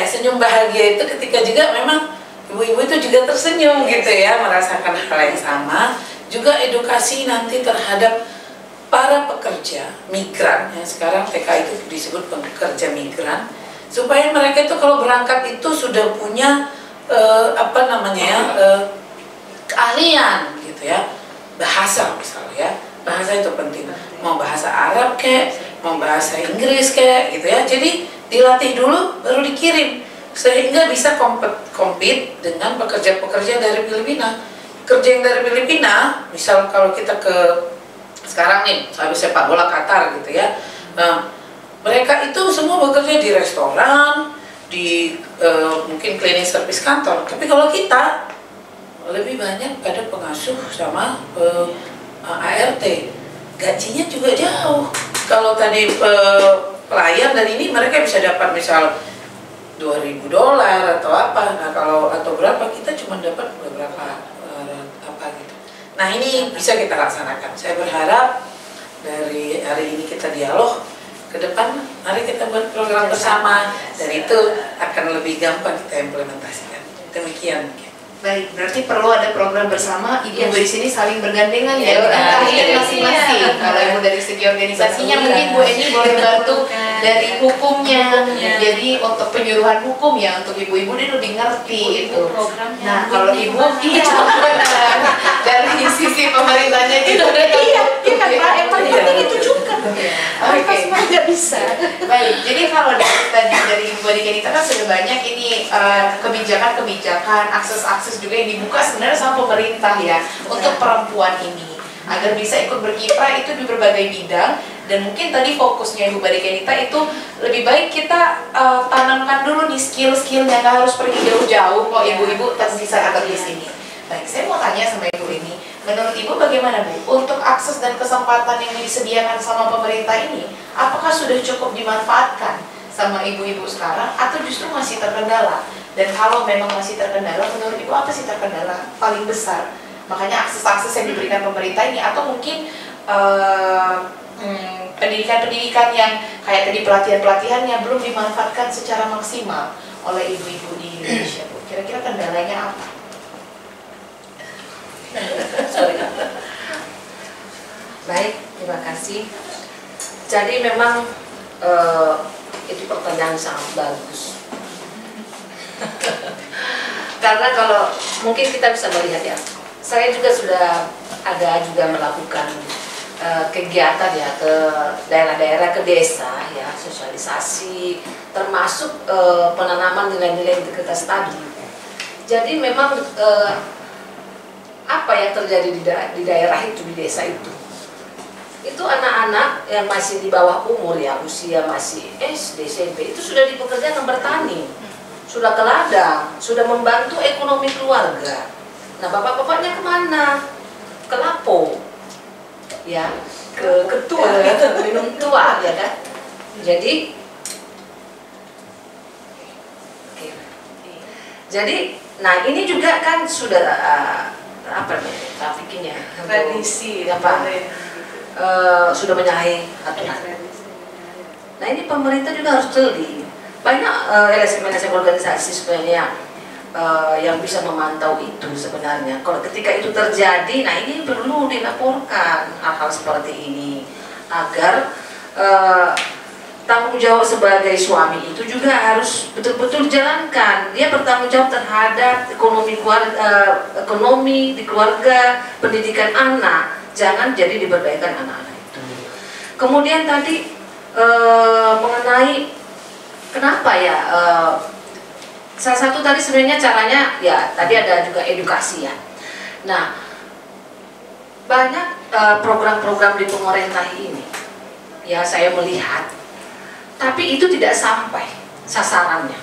senyum bahagia itu ketika juga memang ibu-ibu itu juga tersenyum gitu ya, merasakan hal yang sama. Juga edukasi nanti terhadap para pekerja migran yang sekarang TK itu disebut pekerja migran, supaya mereka itu kalau berangkat itu sudah punya keahlian gitu ya, bahasa misalnya ya, bahasa itu penting, mau bahasa Arab kayak, mau bahasa Inggris kayak gitu ya, jadi dilatih dulu baru dikirim sehingga bisa compete dengan pekerja-pekerja dari Filipina. Kerja yang dari Filipina, misal kalau kita ke sekarang nih, habis sepak bola Qatar gitu ya. Nah, mereka itu semua bekerja di restoran, di mungkin cleaning service kantor. Tapi kalau kita lebih banyak pada pengasuh sama ART, gajinya juga jauh. Kalau tadi pelayan dan ini mereka bisa dapat misal $2.000 atau apa. Nah, atau berapa, kita cuma dapat beberapa apa gitu. Nah, ini bisa kita laksanakan. Saya berharap dari hari ini kita dialog, ke depan mari kita buat program bersama, dan itu akan lebih gampang kita implementasikan. Demikian. Baik, berarti perlu ada program bersama, ibu di sini saling bergandengan ya, Iya, masing-masing. Kalau ibu dari segi organisasinya mungkin Bu Eni boleh bantu dari hukumnya, jadi untuk penyuluhan hukum ya untuk ibu-ibu dia lebih ngerti itu. Nah, kalau ibu benar dari sisi pemerintahnya juga Iya kan Pak, yang paling penting itu juga. Apa semua nggak bisa. Baik, jadi kalau tadi dari Ibu Adhikanita kan sudah banyak ini kebijakan-kebijakan, akses-akses juga yang dibuka sebenarnya sama pemerintah ya untuk perempuan ini agar bisa ikut berkiprah itu di berbagai bidang. Dan mungkin tadi fokusnya Ibu Adhikanita itu lebih baik kita tanamkan dulu nih skill-skillnya, nggak harus pergi jauh-jauh kok ibu-ibu tetap bisa ada di sini. Baik, saya mau tanya sama Ibu ini, menurut Ibu bagaimana Bu untuk akses dan kesempatan yang disediakan sama pemerintah ini, apakah sudah cukup dimanfaatkan sama ibu-ibu sekarang atau justru masih terkendala? Dan kalau memang masih terkendala, menurut Ibu apa sih terkendala paling besar? Makanya akses-akses yang diberikan pemerintah ini, atau mungkin pendidikan-pendidikan yang kayak tadi pelatihan-pelatihan yang belum dimanfaatkan secara maksimal oleh ibu-ibu di Indonesia Bu. Kira-kira kendalanya apa? Baik, terima kasih. Jadi memang itu pertanyaan sangat bagus. Karena kalau mungkin kita bisa melihat ya, saya juga sudah ada juga melakukan kegiatan ya ke daerah-daerah, ke desa ya, sosialisasi, termasuk penanaman nilai-nilai integritas tadi. Jadi memang apa yang terjadi di daerah itu, di desa itu anak-anak yang masih di bawah umur ya, usia masih SD, SMP, itu sudah dipekerjakan bertani, sudah ke ladang, sudah membantu ekonomi keluarga. Nah, bapak-bapaknya kemana? Ke lapo ya, ke minum tua ya kan. Jadi nah ini juga kan sudah apa nih trafiknya, Tradisi apa sudah menyalahi aturan. Nah, ini pemerintah juga harus jeli. Banyak LSM organisasi sebenarnya yang bisa memantau itu sebenarnya. Kalau ketika itu terjadi, nah ini perlu dilaporkan hal-hal seperti ini agar tanggung tanggung jawab sebagai suami itu juga harus betul-betul dijalankan. Dia bertanggung jawab terhadap ekonomi di keluarga, pendidikan anak. Jangan jadi diberdaykan anak-anak itu. Kemudian tadi mengenai kenapa ya, salah satu tadi sebenarnya caranya ya tadi ada juga edukasi ya. Nah, banyak program-program di pemerintah ini ya saya melihat, tapi itu tidak sampai sasarannya.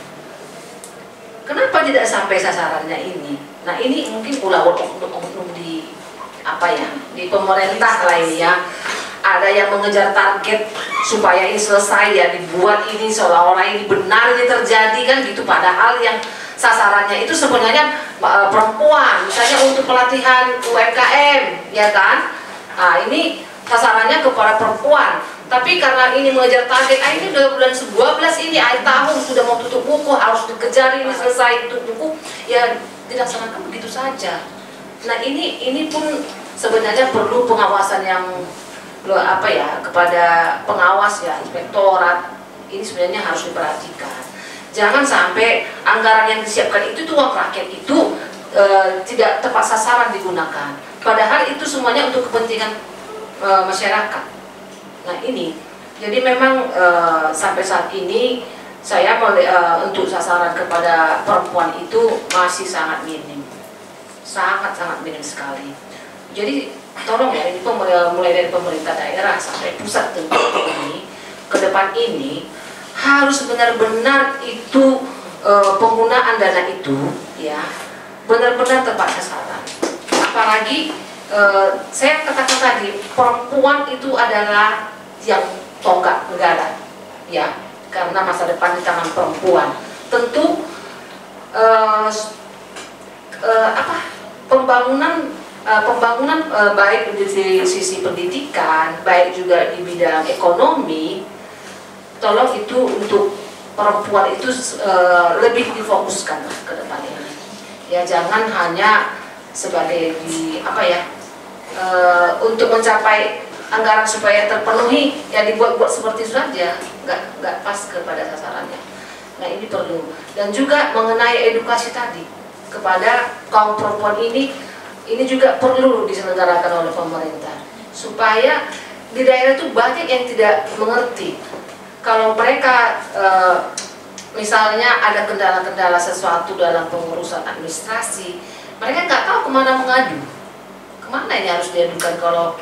Kenapa tidak sampai sasarannya ini? Nah, ini mungkin ulah oknum di apa ya, di pemerintah lain ya. Ada yang mengejar target supaya ini selesai ya, dibuat ini seolah-olah ini benar ini terjadi kan gitu, padahal yang sasarannya itu sebenarnya perempuan, misalnya untuk pelatihan UMKM ya kan. Nah, ini sasarannya kepada perempuan. Tapi karena ini mengejar target, ini udah bulan 12 ini akhir tahun sudah mau tutup buku, harus dikejar ini selesai tutup buku, ya dilaksanakan begitu saja. Nah, ini pun sebenarnya perlu pengawasan yang apa ya, kepada pengawas ya, inspektorat. Ini sebenarnya harus diperhatikan. Jangan sampai anggaran yang disiapkan itu uang rakyat itu tidak tepat sasaran digunakan. Padahal itu semuanya untuk kepentingan masyarakat. Nah, ini jadi memang sampai saat ini saya untuk sasaran kepada perempuan itu masih sangat minim, sangat minim sekali. Jadi tolong ya, ini mulai dari pemerintah daerah sampai pusat tentu ini ke depan ini harus benar-benar itu penggunaan dana itu ya benar-benar tepat sasaran. Apalagi saya katakan tadi, perempuan itu adalah yang tonggak negara ya, karena masa depan di tangan perempuan. Tentu pembangunan baik di sisi pendidikan, baik juga di bidang ekonomi, tolong itu untuk perempuan itu lebih difokuskan ke depan ini. Ya, jangan hanya sebagai untuk mencapai anggaran supaya terpenuhi ya dibuat-buat seperti itu saja, nggak pas kepada sasarannya. Nah, ini perlu. Dan juga mengenai edukasi tadi kepada kaum perempuan ini juga perlu diselenggarakan oleh pemerintah supaya di daerah itu banyak yang tidak mengerti. Kalau mereka misalnya ada kendala-kendala sesuatu dalam pengurusan administrasi, mereka nggak tahu kemana mengadu, kemana ini harus diadukan kalau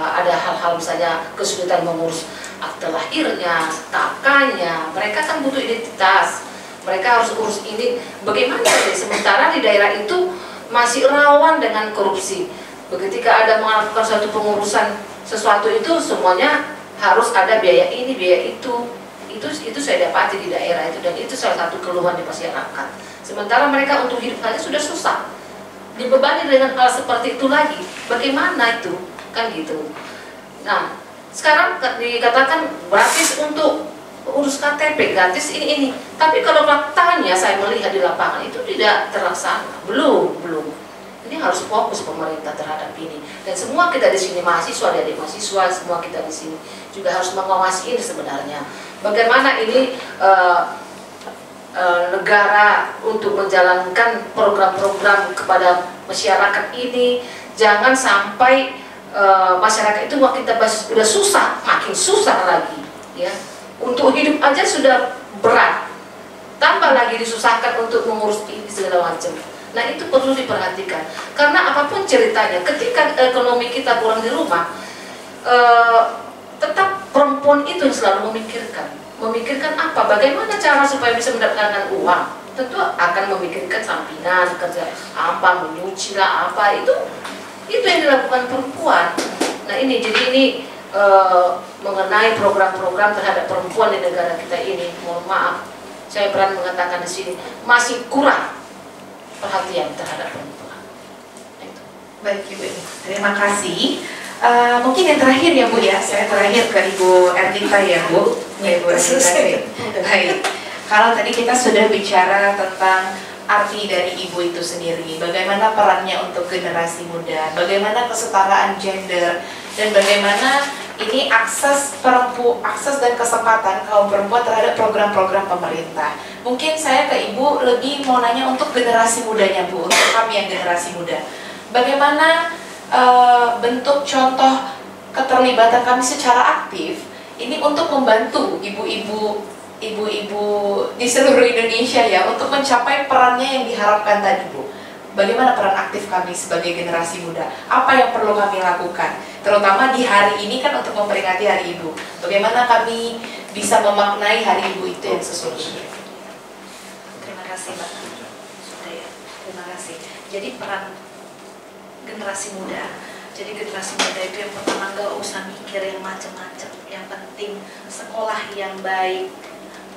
ada hal-hal misalnya kesulitan mengurus akte lahirnya, kakaknya. Mereka kan butuh identitas, mereka harus urus ini. Bagaimana sih? Sementara di daerah itu masih rawan dengan korupsi. Ketika ada melakukan suatu pengurusan sesuatu itu semuanya harus ada biaya ini, biaya itu. Itu saya dapati di daerah itu, dan itu salah satu keluhan di masyarakat. Sementara mereka untuk hidup saja sudah susah, dibebani dengan hal seperti itu lagi. Bagaimana itu? Kan gitu. Nah, sekarang dikatakan gratis untuk urus KTP, gratis ini. Tapi kalau faktanya saya melihat di lapangan itu tidak terlaksana. Belum. Ini harus fokus pemerintah terhadap ini. Dan semua kita di sini mahasiswa, dari mahasiswa, semua kita di sini juga harus mengawasi ini sebenarnya. Bagaimana ini negara untuk menjalankan program-program kepada masyarakat ini, jangan sampai masyarakat itu makin sudah susah, makin susah lagi ya. Untuk hidup aja sudah berat, tambah lagi disusahkan untuk mengurus ini segala macam. Nah, itu perlu diperhatikan, karena apapun ceritanya, ketika ekonomi kita kurang di rumah, tetap perempuan itu yang selalu memikirkan apa, bagaimana cara supaya bisa mendapatkan uang. Tentu akan memikirkan sampingan, kerja apa, menyuci lah apa, itu yang dilakukan perempuan. Nah, jadi ini mengenai program-program terhadap perempuan di negara kita ini, mohon maaf, saya berani mengatakan di sini masih kurang perhatian terhadap perempuan. Itu. Baik Ibu, terima kasih. Mungkin yang terakhir ya Bu ya, saya terakhir ke Ibu Ernita ya Bu. Ya, Ibu Ernita. Baik. Kalau tadi kita sudah bicara tentang arti dari ibu itu sendiri, bagaimana perannya untuk generasi muda, bagaimana kesetaraan gender, dan bagaimana ini akses dan kesempatan kaum perempuan terhadap program-program pemerintah. Mungkin saya ke Ibu lebih mau nanya untuk generasi mudanya Bu, untuk kami yang generasi muda. Bagaimana bentuk contoh keterlibatan kami secara aktif ini untuk membantu ibu-ibu di seluruh Indonesia ya untuk mencapai perannya yang diharapkan tadi Bu. Bagaimana peran aktif kami sebagai generasi muda? Apa yang perlu kami lakukan? Terutama di hari ini kan untuk memperingati Hari Ibu. Bagaimana kami bisa memaknai Hari Ibu itu yang sesungguhnya? Terima kasih Mbak. Sudah ya. Terima kasih. Jadi peran generasi muda. Jadi generasi muda itu yang pertama nggak usah mikir yang macam-macam. Yang penting sekolah yang baik,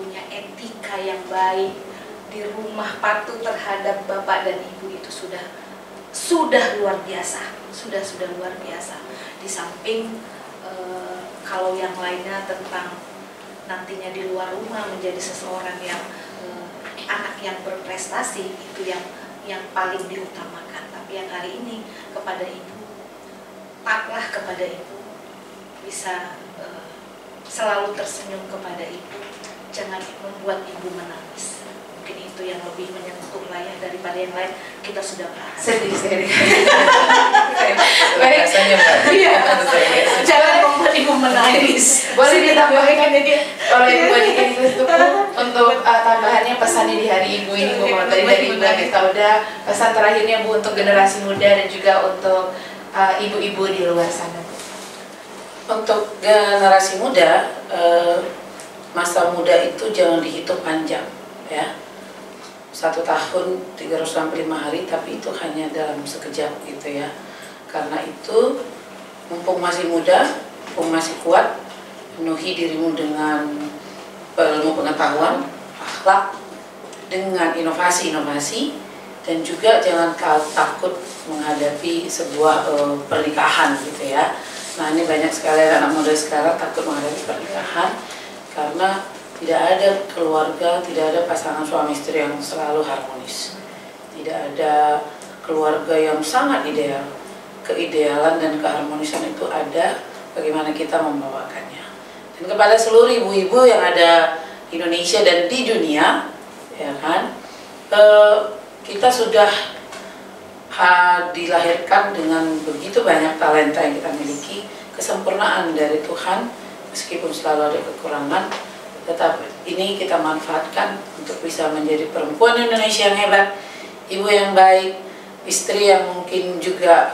punya etika yang baik, di rumah patuh terhadap bapak dan ibu itu sudah luar biasa, sudah luar biasa. Di samping kalau yang lainnya tentang nantinya di luar rumah menjadi seseorang yang anak yang berprestasi itu yang paling diutamakan. Tapi yang hari ini kepada ibu, taatlah kepada ibu, bisa selalu tersenyum kepada ibu, jangan membuat ibu menangis. Mungkin itu yang lebih menyentuh lah ya, daripada yang lain kita sudah bahas. Sedih. Baik, rasanya Mbak. Iya. Jangan membuat ibu menangis. Boleh ditambahkan oleh Ibu Adika untuk tambahannya pesannya di Hari Ibu ini Bu, kalau tadi dari Ibu Adika udah pesan terakhirnya Bu untuk generasi muda dan juga untuk ibu-ibu di luar sana Bu. Untuk generasi muda, masa muda itu jangan dihitung panjang ya. 1 tahun 365 hari, tapi itu hanya dalam sekejap gitu ya. Karena itu mumpung masih muda, mumpung masih kuat, penuhi dirimu dengan ilmu pengetahuan, akhlak, dengan inovasi-inovasi, dan juga jangan takut menghadapi sebuah pernikahan gitu ya. Nah, ini banyak sekali anak muda sekarang takut menghadapi pernikahan karena tidak ada keluarga, tidak ada pasangan suami istri yang selalu harmonis. Tidak ada keluarga yang sangat ideal. Keidealan dan keharmonisan itu ada, bagaimana kita membawakannya. Dan kepada seluruh ibu-ibu yang ada di Indonesia dan di dunia, ya kan, kita sudah dilahirkan dengan begitu banyak talenta yang kita miliki, kesempurnaan dari Tuhan, meskipun selalu ada kekurangan, tetap ini kita manfaatkan untuk bisa menjadi perempuan Indonesia yang hebat, ibu yang baik, istri yang mungkin juga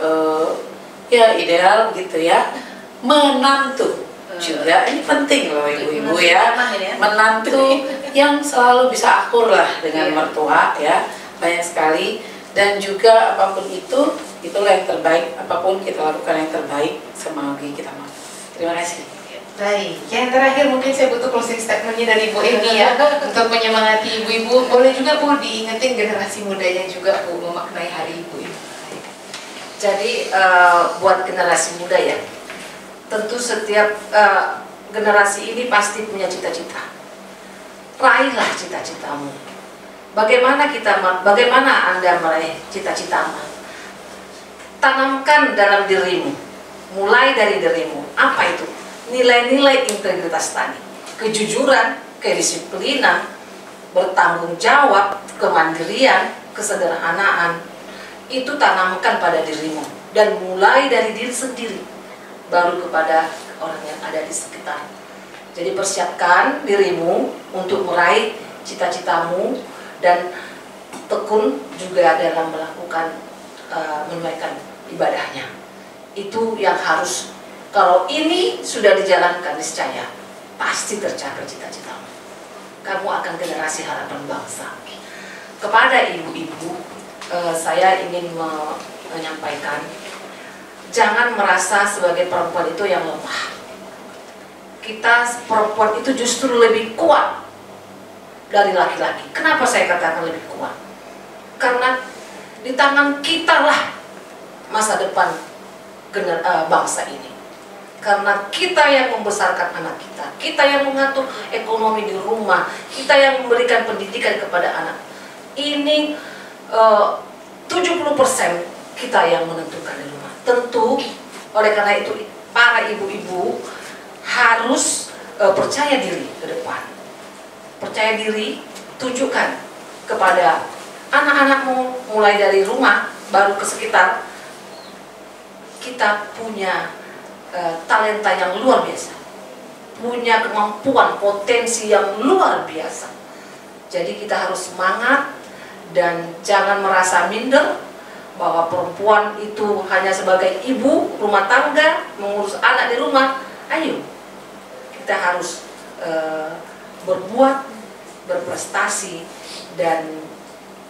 ya ideal gitu ya, menantu juga, ini penting loh ibu-ibu ya, menantu yang selalu bisa akur lah dengan mertua ya, banyak sekali. Dan juga apapun itu, itulah yang terbaik, apapun kita lakukan yang terbaik semagi kita mau. Terima kasih. Baik, yang terakhir mungkin saya butuh closing statementnya dari Bu Eni ya untuk menyemangati ibu-ibu. Boleh juga Bu diingetin generasi mudanya juga Bu memaknai Hari Ibu ini. Jadi buat generasi muda ya, tentu setiap generasi ini pasti punya cita-cita. Raihlah cita-citamu. Bagaimana Anda meraih cita-citamu? Tanamkan dalam dirimu, mulai dari dirimu. Apa itu? Nilai-nilai integritas tadi, kejujuran, kedisiplinan, bertanggung jawab, kemandirian, kesederhanaan, itu tanamkan pada dirimu dan mulai dari diri sendiri, baru kepada orang yang ada di sekitar. Jadi persiapkan dirimu untuk meraih cita-citamu dan tekun juga dalam melakukan menunaikan ibadahnya. Itu yang harus. Kalau ini sudah dijalankan, niscaya pasti tercapai cita-citamu. Kamu akan generasi harapan bangsa. Kepada ibu-ibu, saya ingin menyampaikan, jangan merasa sebagai perempuan itu yang lemah. Kita perempuan itu justru lebih kuat dari laki-laki. Kenapa saya katakan lebih kuat? Karena di tangan kita lah masa depan bangsa ini. Karena kita yang membesarkan anak kita, kita yang mengatur ekonomi di rumah, kita yang memberikan pendidikan kepada anak. Ini 70% kita yang menentukan di rumah. Tentu oleh karena itu para ibu-ibu harus percaya diri ke depan. Percaya diri, tunjukkan kepada anak-anakmu mulai dari rumah baru ke sekitar. Kita punya talenta yang luar biasa, punya kemampuan, potensi yang luar biasa. Jadi kita harus semangat dan jangan merasa minder bahwa perempuan itu hanya sebagai ibu rumah tangga, mengurus anak di rumah. Ayo, kita harus berbuat, berprestasi, dan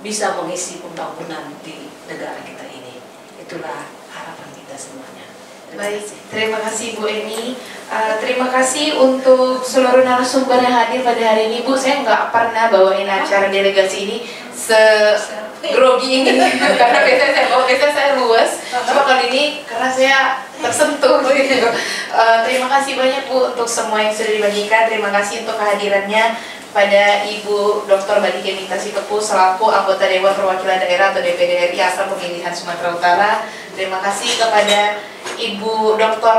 bisa mengisi pembangunan di negara kita ini. Itulah harapan kita semuanya. Baik, terima kasih Bu Eni. Terima kasih untuk seluruh narasumber yang hadir pada hari ini. Bu, saya nggak pernah bawain acara delegasi ini grogi ini karena biasanya saya luas. Cuma kali ini karena saya tersentuh gitu. Terima kasih banyak Bu untuk semua yang sudah dibagikan. Terima kasih untuk kehadirannya pada Ibu Dr. Badike Nita Sitepu selaku anggota Dewan Perwakilan Daerah atau DPD RI asal pemilihan Sumatera Utara. Terima kasih kepada Ibu Dr.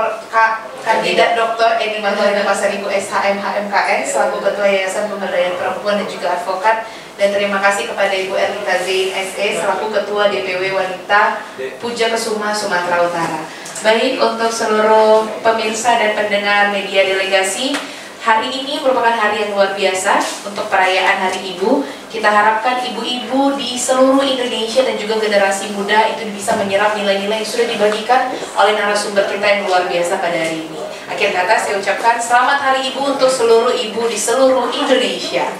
Kandidat Dr. Eni Magdalena Pasar Ibu SHM HMKN selaku Ketua Yayasan Pemberdayaan Perempuan dan juga advokat. Dan terima kasih kepada Ibu Erlita Zain SE selaku Ketua DPW Wanita Puja Kesuma Sumatera Utara. Baik, untuk seluruh pemirsa dan pendengar media delegasi, hari ini merupakan hari yang luar biasa untuk perayaan Hari Ibu. Kita harapkan ibu-ibu di seluruh Indonesia dan juga generasi muda itu bisa menyerap nilai-nilai yang sudah dibagikan oleh narasumber kita yang luar biasa pada hari ini. Akhir kata saya ucapkan selamat Hari Ibu untuk seluruh ibu di seluruh Indonesia.